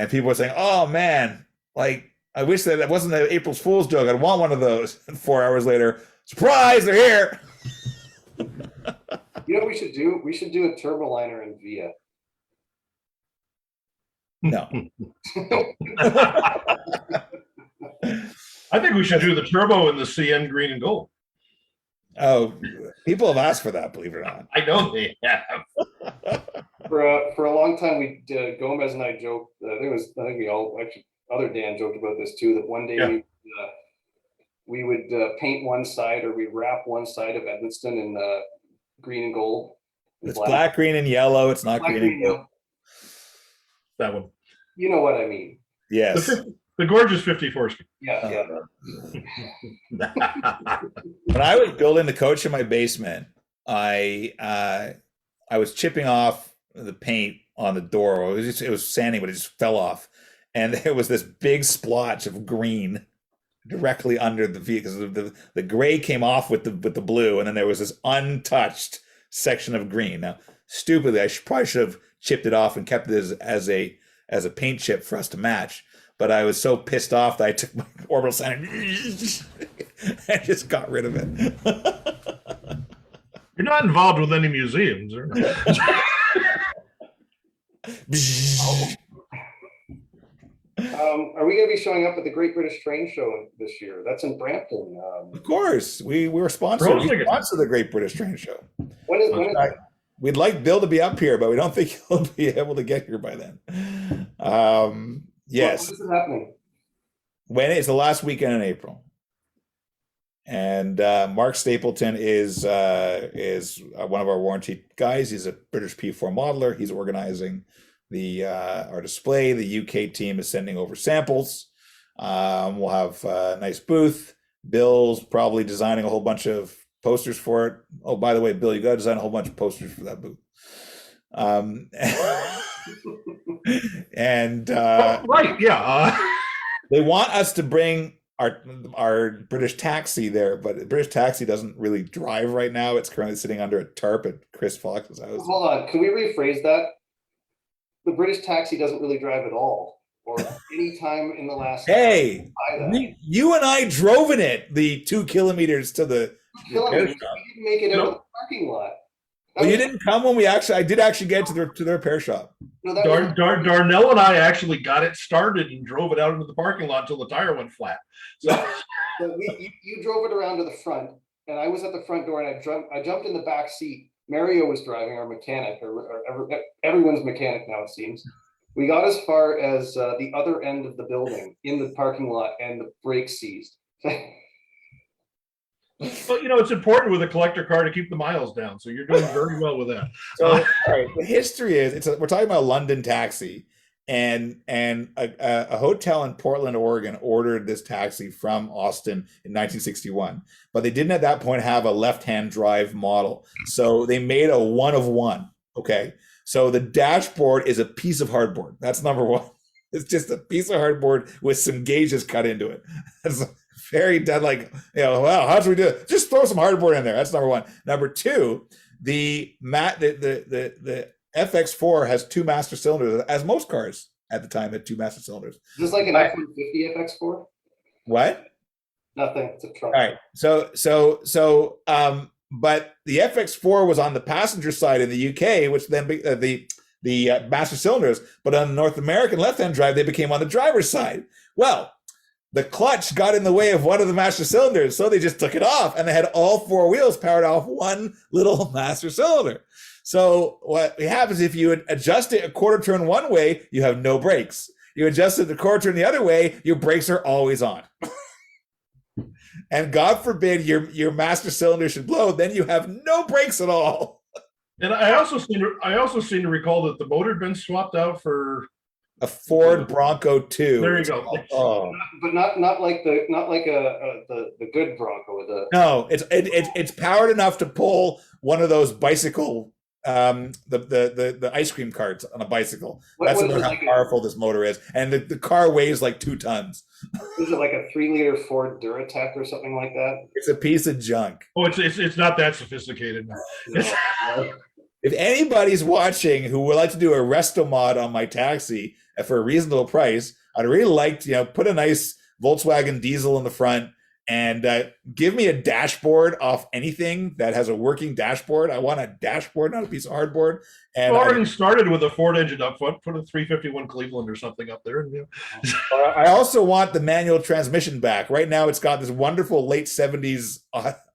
people were saying, "Oh man, like I wish that wasn't an April's Fool's joke. I'd want one of those." And 4 hours later, surprise, they're here. You know what we should do? We should do a turboliner in Via. No. I think we should do the turbo in the CN green and gold. Oh, people have asked for that, believe it or not. I know they have. For a long time, Gomez and I joked. I think we all actually. Other Dan joked about this too. That one day we would paint one side, or we wrap one side of Edmundston in green and gold. It's black, green, and yellow. It's not green and gold. That one. You know what I mean? Yes. The gorgeous 54 speed. Yeah. When I was building the coach in my basement, I was chipping off the paint on the door. It was sanding, but it just fell off, and there was this big splotch of green directly under the vehicle, because the gray came off with the blue, and then there was this untouched section of green. Now, stupidly, I probably should have chipped it off and kept it as a paint chip for us to match. But I was so pissed off that I took my orbital sander and just got rid of it. You're not involved with any museums, are you? Are we going to be showing up at the Great British Train Show this year? That's in Brampton. Of course, we were sponsored. We sponsor the Great British Train Show. When is that? We'd like Bill to be up here, but we don't think he'll be able to get here by then. Yes. When is it happening? When it's the last weekend in April, and Mark Stapleton is one of our warranty guys. He's a British P4 modeler. He's organizing our display. The UK team is sending over samples. We'll have a nice booth. Bill's probably designing a whole bunch of posters for it. Oh, by the way, Bill, you got to design a whole bunch of posters for that booth. And right, yeah. They want us to bring our British taxi there, but the British taxi doesn't really drive right now. It's currently sitting under a tarp at Chris Fox's house. Hold on, can we rephrase that? The British taxi doesn't really drive at all, or any time in the last. Hey, you and I drove in it the 2 kilometers to the. You didn't make it out of the parking lot. Well, you didn't come when I did actually get to the repair shop. No, Darnell and I actually got it started and drove it out into the parking lot until the tire went flat. So you drove it around to the front, and I was at the front door, and I jumped in the back seat, Mario was driving, our mechanic, everyone's mechanic now, it seems. We got as far as the other end of the building in the parking lot, and the brakes seized. Well, it's important with a collector car to keep the miles down. So you're doing very well with that. So, all right, the history is we're talking about London taxi, and a hotel in Portland, Oregon, ordered this taxi from Austin in 1961, but they didn't at that point have a left-hand drive model, so they made a one of one. Okay, so the dashboard is a piece of hardboard. That's number one. It's just a piece of hardboard with some gauges cut into it. That's very dead. Like, well, how should we do it? Just throw some hardboard in there. That's number one. Number two, the FX4 has two master cylinders, as most cars at the time had two master cylinders. Is this like an F-150 FX4? What? Nothing. It's a truck. All right. But the FX4 was on the passenger side in the UK, which then the master cylinders, but on the North American left-hand drive, they became on the driver's side. Well, the clutch got in the way of one of the master cylinders, so they just took it off, and they had all four wheels powered off one little master cylinder. So what happens if you adjust it a quarter turn one way, you have no brakes. You adjust it a quarter turn the other way, your brakes are always on. And God forbid your master cylinder should blow, then you have no brakes at all. And I also seem to recall that the motor had been swapped out for a Ford Bronco 2. There you go. Oh. But not like the good Bronco with the. No, it's powered enough to pull one of those bicycle, the ice cream carts on a bicycle. That's how powerful this motor is, and the car weighs like 2 tons. Is it like a 3-liter Ford Duratec or something like that? It's a piece of junk. Oh, it's not that sophisticated. No. If anybody's watching who would like to do a resto mod on my taxi for a reasonable price, I'd really like to put a nice Volkswagen diesel in the front and give me a dashboard off anything that has a working dashboard. I want a dashboard, not a piece of hardboard. And already started with a Ford engine up front. Put a 351 Cleveland or something up there. And, I also want the manual transmission back. Right now, it's got this wonderful late 70s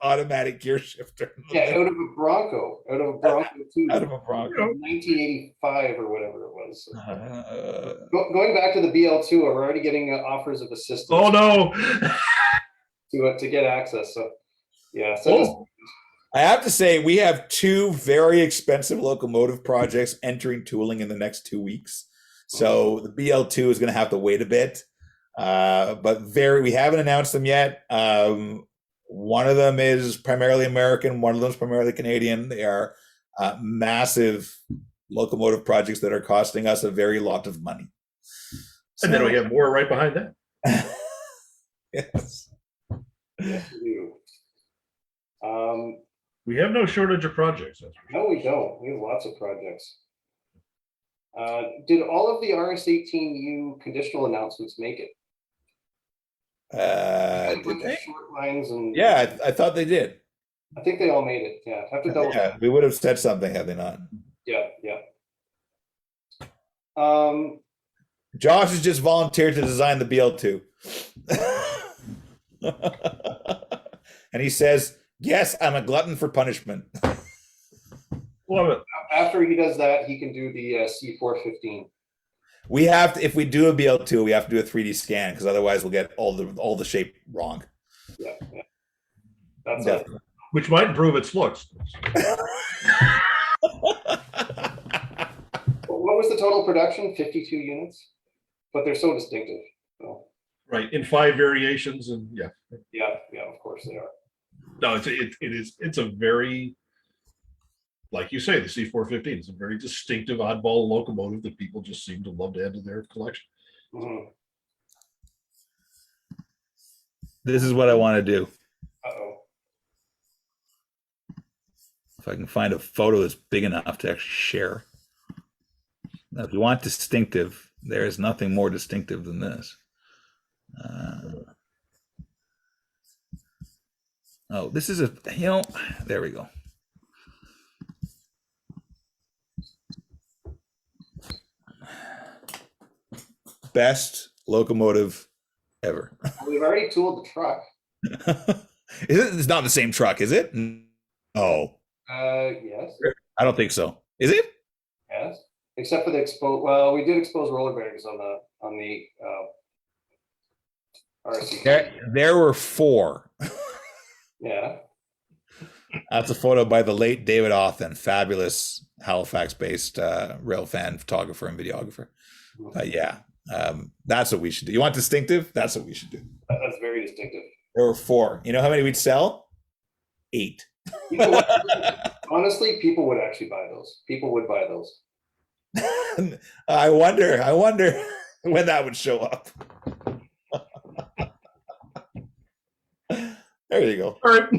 automatic gear shifter. Yeah, out of a Bronco. Out of a Bronco. 1985 or whatever it was. Going back to the BL2, we're already getting offers of assistance. Oh, no. To get access. So, yeah. I have to say, we have 2 very expensive locomotive projects entering tooling in the next 2 weeks. So the BL2 is going to have to wait a bit, but we haven't announced them yet. One of them is primarily American. One of them is primarily Canadian. They are massive locomotive projects that are costing us a very lot of money. And then we have more right behind that. Yes. Yes, we do. We have no shortage of projects. No, we don't. We have lots of projects. Did all of the RS18U conditional announcements make it? Did they? Short lines and yeah, I thought they did. I think they all made it. Yeah, I have to double check. We would have said something had they not. Yeah. Josh has just volunteered to design the BL2. And he says, yes, I'm a glutton for punishment. Love it. After he does that, he can do the C415. We have to, if we do a BL2, we have to do a 3D scan because otherwise we'll get all the shape wrong. Yeah. That's definitely. it. Which might improve its looks. What was the total production? 52 units, but they're so distinctive. So. Right, in 5 variations, and yeah, of course they are. No, it's a very, like you say, the C415 is a very distinctive oddball locomotive that people just seem to love to add to their collection. Mm-hmm. This is what I want to do. Uh-oh. If I can find a photo that's big enough to actually share. Now, if you want distinctive, there is nothing more distinctive than this. This is there we go. Best locomotive ever. We've already tooled the truck. It's not the same truck, is it? Oh. Yes, I don't think so. Is it? yes. Except for the expose. Well, we did expose roller bearings on the RC. There were 4. Yeah. That's a photo by the late David Authen, fabulous Halifax-based rail fan, photographer, and videographer. Yeah, that's what we should do. You want distinctive? That's what we should do. That's very distinctive. There were 4. You know how many we'd sell? 8. Honestly, people would actually buy those. People would buy those. I wonder when that would show up. There you go. All right.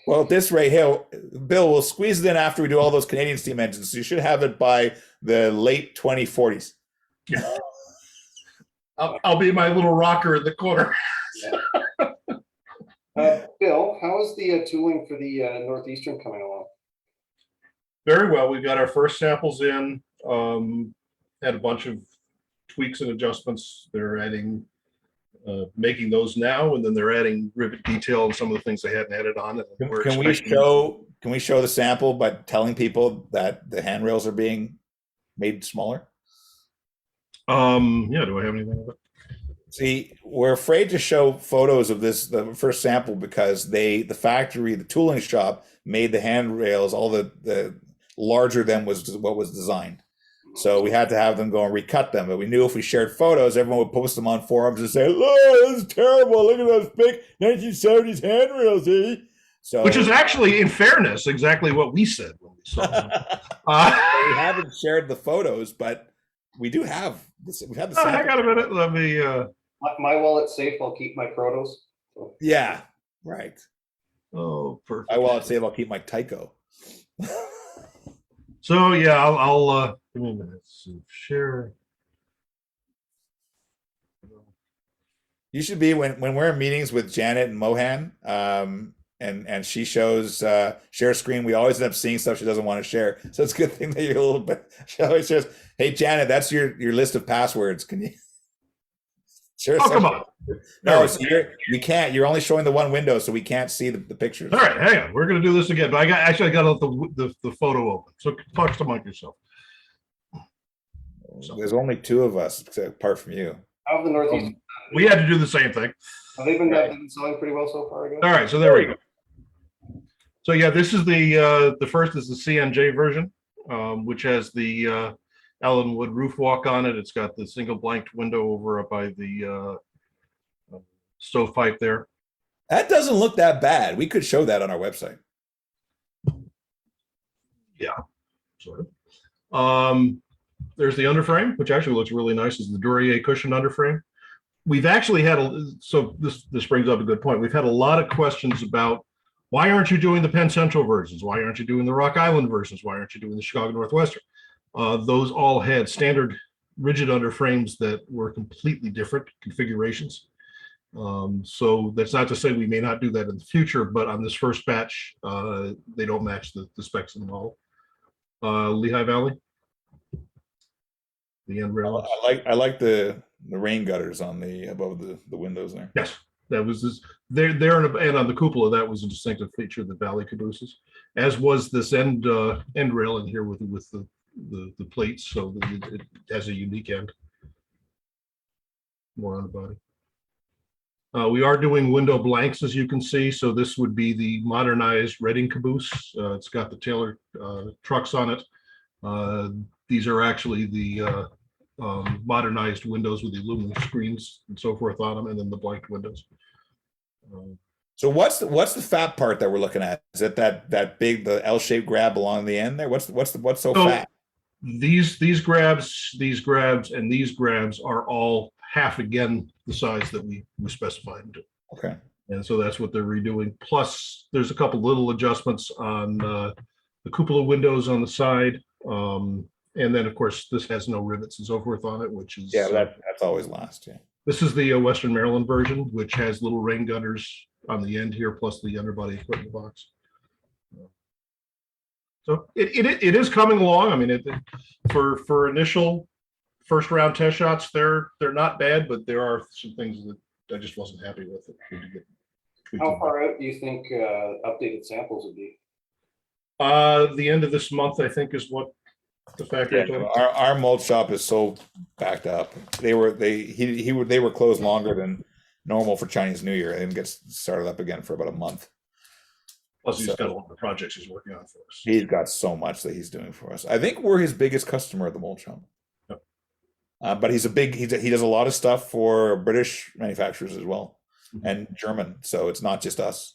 Well, at this rate, here, Bill, we'll squeeze it in after we do all those Canadian steam engines. So you should have it by the late 2040s. Yeah. I'll be my little rocker in the corner. Bill, how is the tooling for the Northeastern coming along? Very well. We've got our first samples in. Had a bunch of tweaks and adjustments. They're adding, making those now, and then they're adding rivet detail and some of the things they hadn't added on. Can we show the sample by telling people that the handrails are being made smaller? Yeah. Do I have anything of it? See, we're afraid to show photos of this, the first sample, because the factory, the tooling shop, made the handrails all the larger than was what was designed. So we had to have them go and recut them. But we knew if we shared photos, everyone would post them on forums and say, "Oh, this is terrible! Look at those big 1970s handrails, eh?" So, which is actually, in fairness, exactly what we said when we saw them. We haven't shared the photos, but we do have this. We have the. Oh, hang on a minute. Let me. My wallet's safe. I'll keep my protos. So. Yeah. Right. Oh, perfect. My wallet's safe. I'll keep my Tyco. So yeah, I'll give me a minute. So share. You should be when we're in meetings with Janet and Mohan, and she shows share screen. We always end up seeing stuff she doesn't want to share. So it's a good thing that you're a little bit. She always says, "Hey Janet, that's your list of passwords. Can you share?" Oh, come on. No, so you can't. You're only showing the one window, so we can't see the pictures. All right, hang on. We're going to do this again. But I got the photo open. So talk among yourself. There's only 2 of us, apart from you. How have the Northeast? We had to do the same thing. They've been selling pretty well so far, I guess. All right, so there we go. So yeah, this is the first is the CNJ version, which has the Allen wood roof walk on it. It's got the single blanked window over up by the stovepipe there. That doesn't look that bad. We could show that on our website. Yeah, sort of. There's the underframe, which actually looks really nice. Is the Duryea cushion underframe. We've actually had so this brings up a good point. We've had a lot of questions about why aren't you doing the Penn Central versions? Why aren't you doing the Rock Island versions? Why aren't you doing the Chicago Northwestern? Those all had standard rigid underframes that were completely different configurations. So that's not to say we may not do that in the future, but on this first batch, they don't match the specs in the model. Lehigh Valley, the end rail. I like the rain gutters on the above the windows there. Yes, that was this. There and on the cupola, that was a distinctive feature of the Valley cabooses, as was this end rail in here with the plates, so it has a unique end. More on the body. We are doing window blanks, as you can see. So this would be the modernized Reading caboose. It's got the Taylor trucks on it. These are actually the modernized windows with the aluminum screens and so forth on them, and then the blanked windows. So what's the fat part that we're looking at? Is it that big, the L-shaped grab along the end there? What's so fat? These grabs, and these grabs are all half again the size that we specified. Okay. And so that's what they're redoing. Plus, there's a couple little adjustments on the cupola windows on the side. And then, of course, this has no rivets and so forth on it, which is... Yeah, that's always last, yeah. This is the Western Maryland version, which has little rain gutters on the end here, plus the underbody equipment box. So it is coming along. I mean, for initial first round test shots, they're not bad, but there are some things that I just wasn't happy with. That need to get How far out do you think updated samples would be? The end of this month, I think, is what the factory Yeah, told me. our mold shop is so backed up. They were closed longer than normal for Chinese New Year. They didn't get started up again for about a month. Plus, he's got a lot of projects he's working on for us. He's got so much that he's doing for us. I think we're his biggest customer at the mold shop. Yep. But he does a lot of stuff for British manufacturers as well, and German. So it's not just us.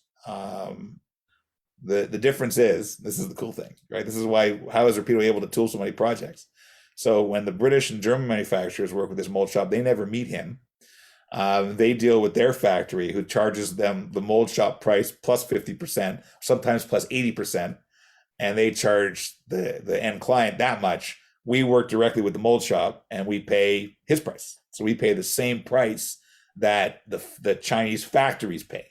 The difference is, this is the cool thing, right? This is how is Rapido able to tool so many projects? So when the British and German manufacturers work with this mold shop, they never meet him. They deal with their factory, who charges them the mold shop price plus 50%, sometimes plus 80%, and they charge the end client that much. We work directly with the mold shop, and we pay his price. So we pay the same price that the Chinese factories pay.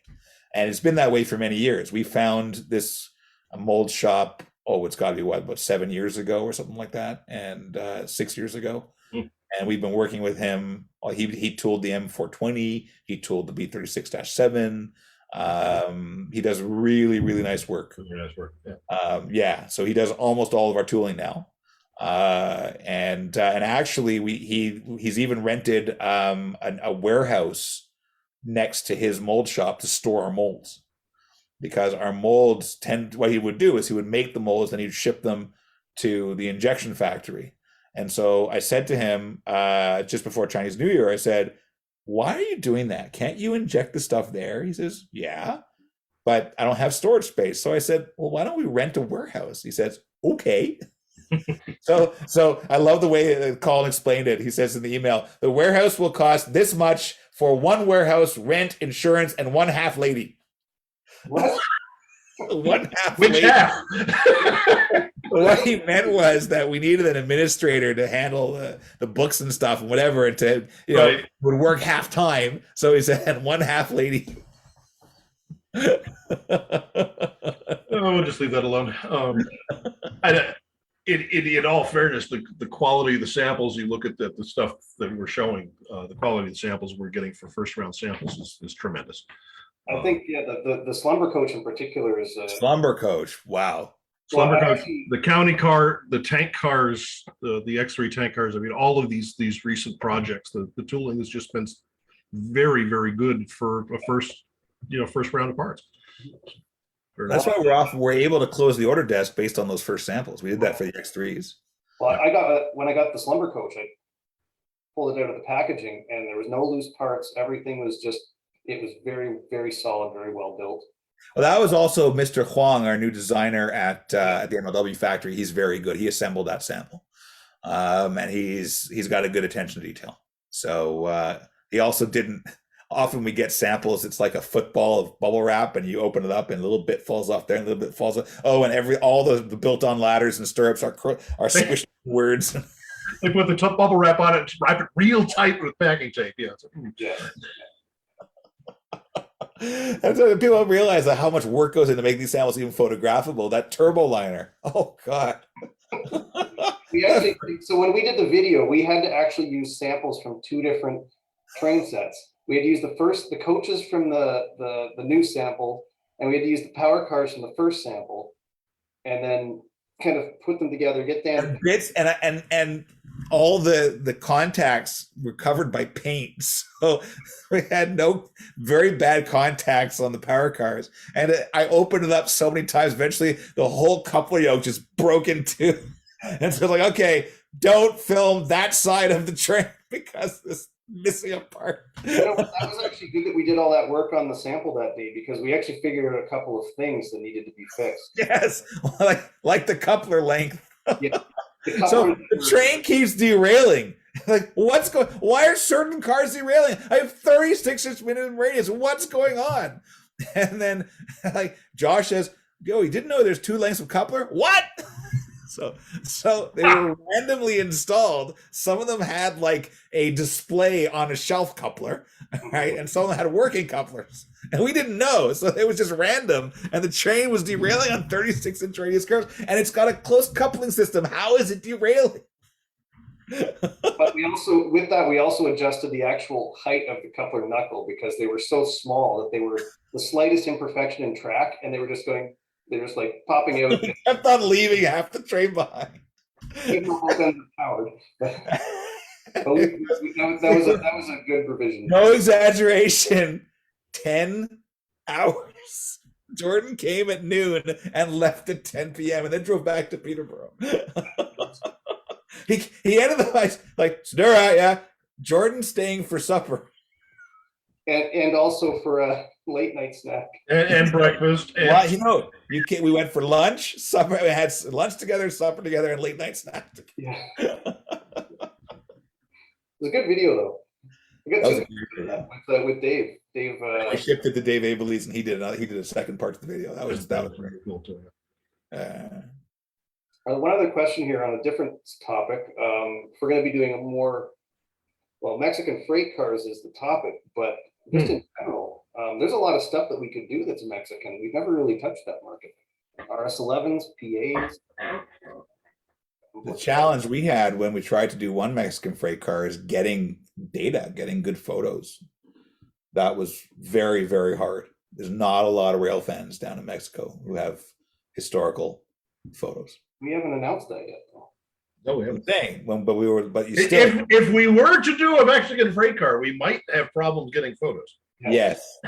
And it's been that way for many years. We found this mold shop, it's got to be about 7 years ago or something like that, and 6 years ago. And we've been working with him. He tooled the M420. He tooled the B36-7. He does really, really nice work. Really nice work. Yeah. So he does almost all of our tooling now. And actually, he's even rented a warehouse next to his mold shop to store our molds, because our molds what he would do is he would make the molds and he'd ship them to the injection factory. And so I said to him just before Chinese New Year, I said, why are you doing that? Can't you inject the stuff there? He says, yeah, but I don't have storage space. So I said, well, why don't we rent a warehouse? He says, okay. So I love the way Colin explained it. He says in the email, the warehouse will cost this much for one warehouse, rent, insurance, and one half lady. What? One half Which lady. half? What he meant was that we needed an administrator to handle the books and stuff and whatever, and to would work half time. So he said one half lady. We'll just leave that alone. In all fairness, the quality of the samples, you look at the stuff that we're showing, the quality of the samples we're getting for first round samples is tremendous. I think the Slumber coach in particular is Slumber coach. Wow. Slumber coach, the county car, the tank cars, the X3 tank cars. I mean, all of these recent projects, the tooling has just been very, very good for a first round of parts. That's why we're able to close the order desk based on those first samples. We did that for the X3s. Well, when I got the Slumber coach, I pulled it out of the packaging, and there was no loose parts. Everything was it was very, very solid, very well built. Well, that was also Mr. Huang, our new designer at the MLW factory. He's very good. He assembled that sample, and he's got a good attention to detail. So he also didn't. Often we get samples. It's like a football of bubble wrap, and you open it up, and a little bit falls off there, and a little bit falls off. Oh, and all the built-on ladders and stirrups are squished words. They put the top bubble wrap on it, wrap it real tight with packing tape. Yeah. That's what people don't realize, how much work goes into making these samples even photographable. That turbo liner. Oh God. So when we did the video, we had to actually use samples from two different train sets. We had to use the coaches from the new sample, and we had to use the power cars from the first sample, and then kind of put them together, get down bits, and all the contacts were covered by paint, so we had very bad contacts on the power cars. And I opened it up so many times, eventually the whole coupler yoke just broke in two. And so like, okay, don't film that side of the train because this missing a part. That was actually good that we did all that work on the sample that day, because we actually figured out a couple of things that needed to be fixed. Yes, like the coupler length. Yeah. So the train keeps derailing. Like, why are certain cars derailing? I have 36 minute radius. What's going on? And then like Josh says, yo, you didn't know there's two lengths of coupler? What? So they were randomly installed. Some of them had like a display on a shelf coupler, right? And some of them had working couplers. And we didn't know. So it was just random. And the train was derailing on 36-inch radius curves. And it's got a close coupling system. How is it derailing? But we also adjusted the actual height of the coupler knuckle because they were so small that they were the slightest imperfection in track, and they were just like popping out. kept on leaving half the train behind. Even though both ends are powered. But that was a good revision. No exaggeration. 10 hours. Jordan came at noon and left at 10 p.m. and then drove back to Peterborough. he ended the night like, Snura, yeah. Jordan staying for supper. And also for a late night snack. And breakfast. And well, we went for lunch, supper. We had lunch together, supper together, and late night snack together. Yeah. It was a good video, though. With Dave. I shipped it to Dave Abelese, and he did a second part of the video. That was very cool too. One other question here on a different topic. We're going to be doing a more, Mexican freight cars is the topic, but just in general, there's a lot of stuff that we could do that's Mexican. We've never really touched that market. RS11s, PAs. The challenge we had when we tried to do one Mexican freight car is getting data, getting good photos. That was very, very hard. There's not a lot of rail fans down in Mexico who have historical photos. We haven't announced that yet, though. No, we haven't. But you still. If we were to do a Mexican freight car, we might have problems getting photos. Yes.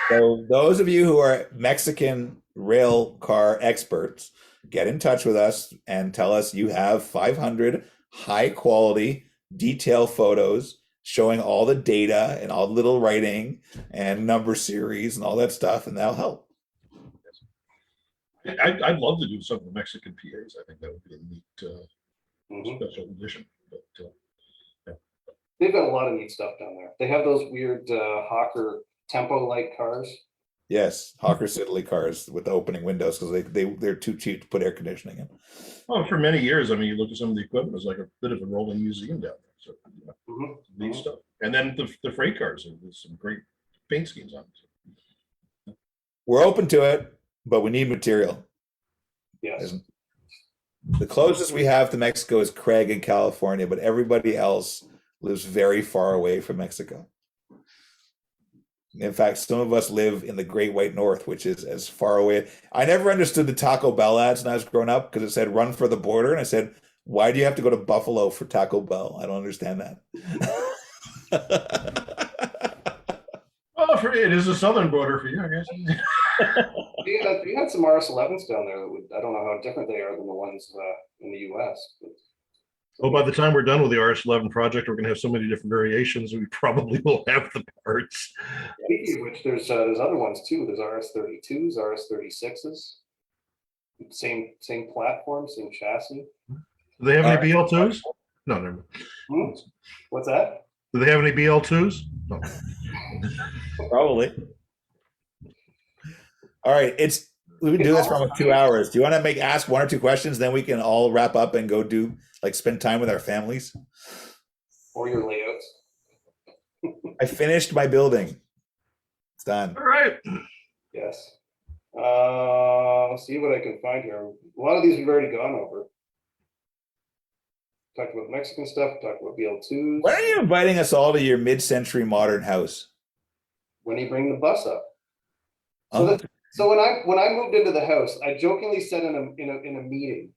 So those of you who are Mexican rail car experts, get in touch with us and tell us you have 500 high quality detail photos showing all the data and all the little writing and number series and all that stuff, and that'll help. I'd love to do some of the Mexican PAs. I think that would be a neat special edition. But yeah. They've got a lot of neat stuff down there. They have those weird Hawker Tempo-like cars. Yes, Hawker Siddeley cars with the opening windows because they're too cheap to put air conditioning in. Oh, for many years, I mean, you look at some of the equipment, it's like a bit of a rolling museum down there. So, neat stuff. And then the freight cars, there's some great paint schemes on them. We're open to it, but we need material. Yes. The closest we have to Mexico is Craig in California, but everybody else lives very far away from Mexico. In fact, some of us live in the Great White North, which is as far away. I never understood the Taco Bell ads when I was growing up because it said run for the border. And I said, why do you have to go to Buffalo for Taco Bell? I don't understand that. Well, it is a southern border for you, I guess. We had some RS11s down there. I don't know how different they are than the ones in the US. But... Well, by the time we're done with the RS11 project, we're going to have so many different variations. We probably will have the parts. Speaking of which, there's other ones too. There's RS32s, RS36s. Same platform, same chassis. Do they have any BL2s? No, never mind. What's that? Do they have any BL2s? No. Probably. All right, we've been doing this for almost 2 hours. Do you want to ask one or two questions, then we can all wrap up and go spend time with our families? Or your layouts. I finished my building. It's done. All right. Yes. See what I can find here. A lot of these we've already gone over. Talked about Mexican stuff, talked about BL2s. Why are you inviting us all to your mid-century modern house? When you bring the bus up. So when I moved into the house, I jokingly said in a meeting,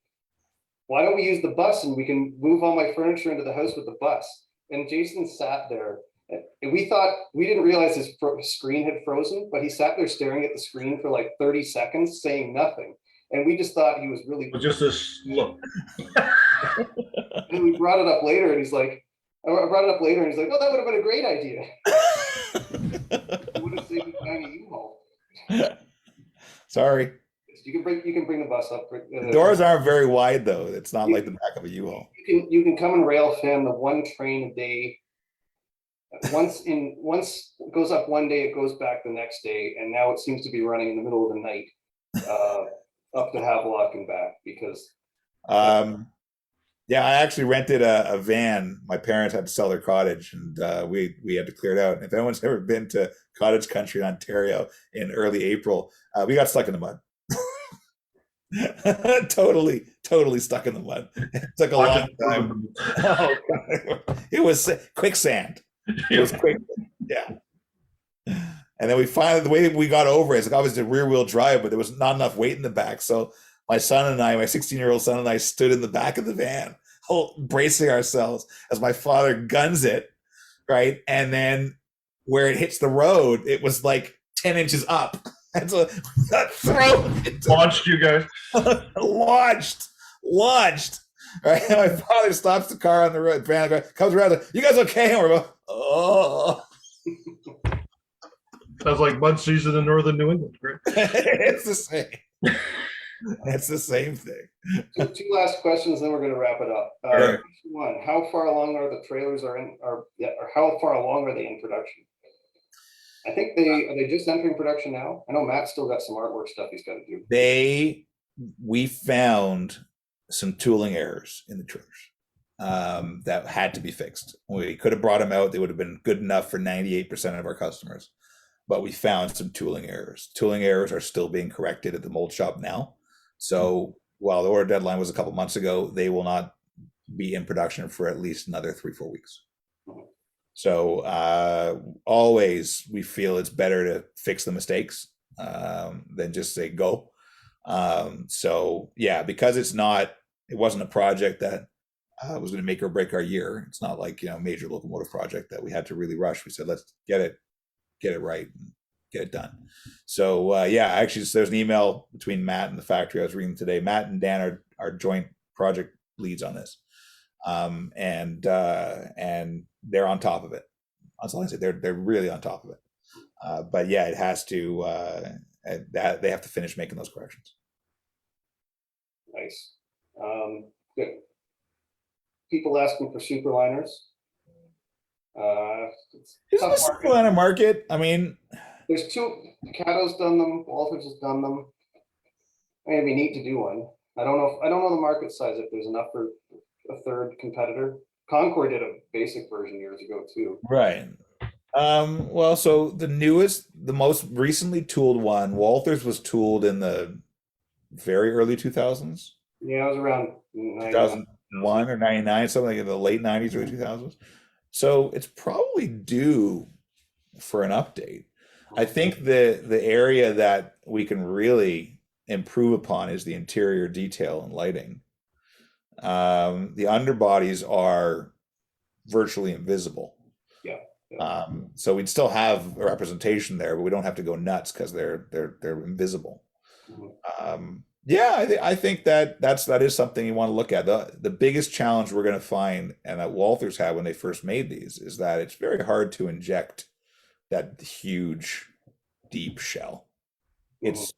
why don't we use the bus and we can move all my furniture into the house with the bus? And Jason sat there, and we didn't realize his screen had frozen, but he sat there staring at the screen for like 30 seconds, saying nothing. And we just thought he was really just this look. And we brought it up later, and he's like, oh, that would have been a great idea. It would have saved me buying a U-Haul. Sorry. You can bring the bus up. The doors aren't very wide though. It's not like the back of a U-Haul. You can come and rail fan the one train a day. Once it goes up one day, it goes back the next day, and now it seems to be running in the middle of the night up to Havelock and back because. Yeah, I actually rented a van. My parents had to sell their cottage, and we had to clear it out. And if anyone's ever been to cottage country in Ontario in early April, we got stuck in the mud. Totally stuck in the mud. It took a long time. Oh, God. It was quicksand. It was quick. Yeah. And then we finally, the way we got over it is like obviously rear wheel drive, but there was not enough weight in the back. So my 16-year-old son and I stood in the back of the van, bracing ourselves as my father guns it, right? And then where it hits the road, it was like 10 inches up. And so we got thrown into Launched you guys. launched. Right? And my father stops the car on the road, comes around, like, you guys okay? And we're both, oh. Sounds like mud season in northern New England. Great. It's the same. It's the same thing. So 2 last questions, then we're going to wrap it up. Sure. One, how far along are the trailers or how far along are they in production? I think are they just entering production now? I know Matt's still got some artwork stuff he's got to do. We found some tooling errors in the trailers that had to be fixed. We could have brought them out. They would have been good enough for 98% of our customers. But we found some tooling errors. Tooling errors are still being corrected at the mold shop now. So while the order deadline was a couple months ago, they will not be in production for at least another 3-4 weeks. So always we feel it's better to fix the mistakes than just say go. So yeah, because it wasn't a project that was going to make or break our year. It's not like, major locomotive project that we had to really rush. We said, let's get it right and get it done. So yeah, actually there's an email between Matt and the factory I was reading today. Matt and Dan are joint project leads on this. And they're on top of it. That's all I say. They're really on top of it. But yeah, it has to, they have to finish making those corrections. Nice. Good. People asking for superliners. Isn't the superliner market? I mean, there's 2. Cato's done them. Walters has done them. It'd be neat to do one. I don't know the market size if there's enough for a third competitor. Concord did a basic version years ago too. Right. Well, so the most recently tooled one, Walters was tooled in the very early 2000s. Yeah, it was around 2001 or 99, something like in the late 90s, early 2000s. So it's probably due for an update. I think the area that we can really improve upon is the interior detail and lighting. The underbodies are virtually invisible. Yeah. So we'd still have a representation there, but we don't have to go nuts because they're invisible. Yeah, I think that is something you want to look at. The biggest challenge we're going to find, and that Walters had when they first made these, is that it's very hard to inject that huge, deep shell. It's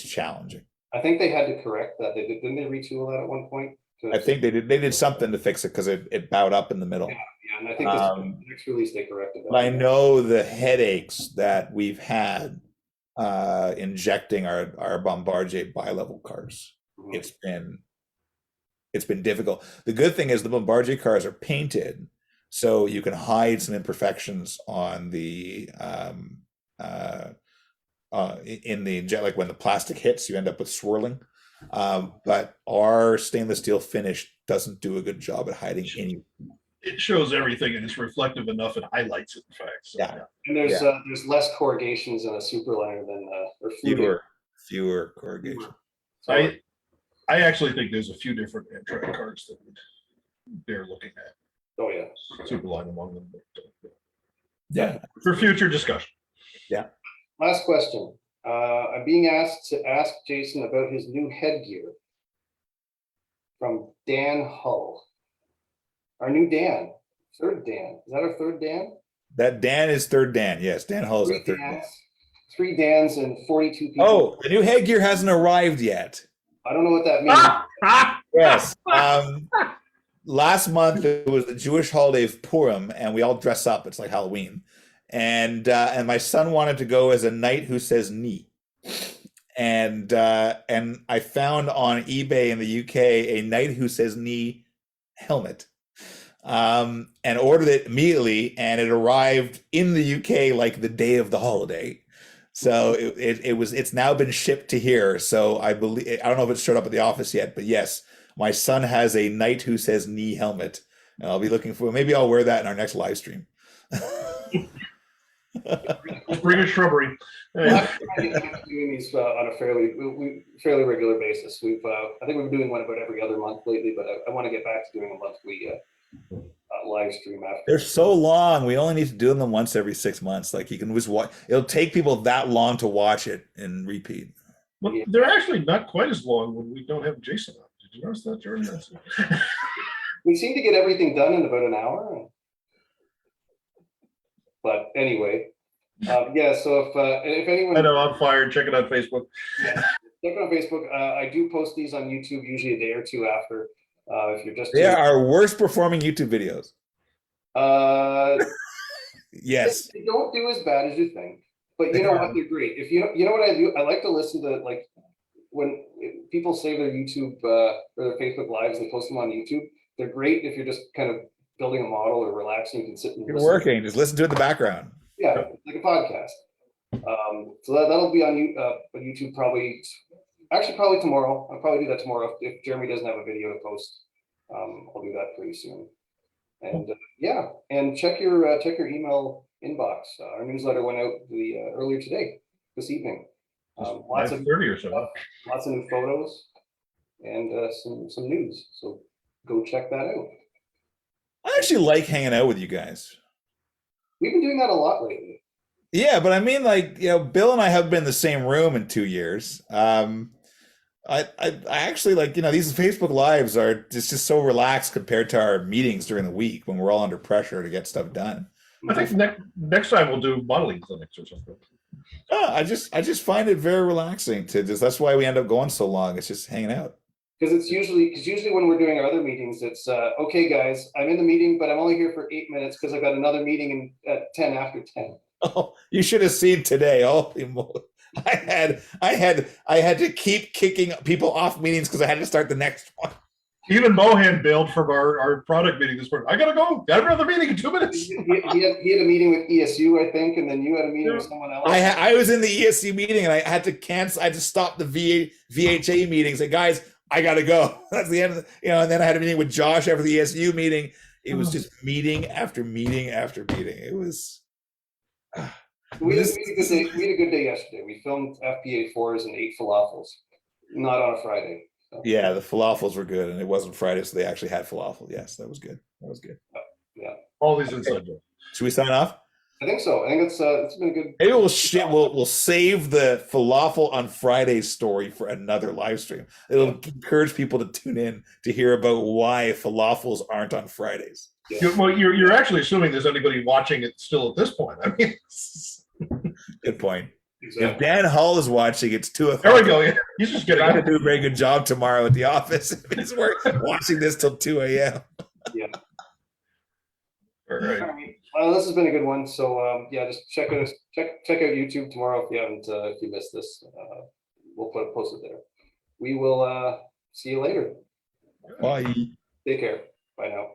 challenging. I think they had to correct that. Didn't they retool that at one point? I think they did something to fix it because it bowed up in the middle. Yeah, and I think the next release they corrected that. But I know the headaches that we've had injecting our Bombardier bi-level cars. It's been difficult. The good thing is the Bombardier cars are painted, so you can hide some imperfections on the in the jet, like when the plastic hits, you end up with swirling. But our stainless steel finish doesn't do a good job at hiding any. It shows everything and it's reflective enough and highlights it, in fact. So, yeah. And there's less corrugations in a superliner than fewer corrugations. I actually think there's a few different Amtrak cars that they're looking at. Oh yeah. Superline among them. But, yeah. For future discussion. Yeah. Last question. I'm being asked to ask Jason about his new headgear from Dan Hull. Our new Dan, third Dan. Is that our third Dan? That Dan is third Dan. Yes, Dan Hull is our third Dan. 3 Dans and 42 people. Oh, the new headgear hasn't arrived yet. I don't know what that means. Yes. Last month it was the Jewish holiday of Purim, and we all dress up. It's like Halloween. And my son wanted to go as a knight who says knee. And I found on eBay in the UK a knight who says knee helmet. And ordered it immediately, and it arrived in the UK like the day of the holiday. So it's now been shipped to here. So I believe, I don't know if it's showed up at the office yet, but yes, my son has a Knight Who Says Knee helmet, and I'll be looking for, maybe I'll wear that in our next live stream. Bring a shrubbery. I'm doing these on a fairly regular basis. I think we've been doing one about every other month lately, but I want to get back to doing a monthly live stream after. They're so long. We only need to do them once every 6 months. Like you can just watch. It'll take people that long to watch it and repeat. Well, they're actually not quite as long when we don't have Jason on. Did you notice that, Jordan? We seem to get everything done in about an hour. But anyway, yeah. So if anyone, I know I'm fired. Check it on Facebook. Yeah, check it on Facebook. I do post these on YouTube usually a day or two after. If you're just they are our worst performing YouTube videos. Yes, they don't do as bad as you think, but you know what? They're great. If you know what I do, I like to listen to, like, when people save their YouTube or their Facebook lives, they post them on YouTube. They're great if you're just kind of building a model or relaxing. You can sit and you're working. Just listen to it in the background. Yeah, like a podcast. So that'll be on YouTube probably tomorrow. I'll probably do that tomorrow if Jeremy doesn't have a video to post. I'll do that pretty soon. And yeah, and check your email inbox. Our newsletter went out earlier this evening. Lots of 30 or so. Lots of new photos and some news. So go check that out. I actually like hanging out with you guys. We've been doing that a lot lately. Yeah, but I mean, like, Bill and I have been in the same room in 2 years. I actually, like, these Facebook Lives are just so relaxed compared to our meetings during the week when we're all under pressure to get stuff done. I think next time we'll do modeling clinics or something. I just find it very relaxing to just. That's why we end up going so long. It's just hanging out. Because usually when we're doing our other meetings, it's okay, guys, I'm in the meeting, but I'm only here for 8 minutes because I've got another meeting at 10 after 10. Oh, you should have seen today. Oh, I had to keep kicking people off meetings because I had to start the next one. Even Mohan bailed from our product meeting this morning. I gotta go. Got another meeting in 2 minutes. He had a meeting with ESU, I think, and then you had a meeting with someone else. I was in the ESU meeting and I had to cancel. I had to stop the VHA meeting. Say, guys, I gotta go. That's the end of and then I had a meeting with Josh after the ESU meeting. It was just meeting after meeting after meeting. It was. We had a good day yesterday. We filmed FBA 4s and ate falafels, not on a Friday. So. Yeah, the falafels were good, and it wasn't Friday, so they actually had falafel. Yes, that was good. Yeah. All these inside jokes. Should we sign off? I think so. I think it's been a good. Maybe we'll save the falafel on Friday story for another live stream. It'll encourage people to tune in to hear about why falafels aren't on Fridays. Yeah. You're actually assuming there's anybody watching it still at this point. I mean, good point. Exactly. If Dan Hull is watching, it's 2:00. There we go. Yeah. He's just getting trying to do a very good job tomorrow at the office. He's watching this till 2 a.m. Yeah. All right. Well, this has been a good one. So yeah, just check out YouTube tomorrow if you missed this. We'll post it there. We will see you later. Bye. Take care. Bye now.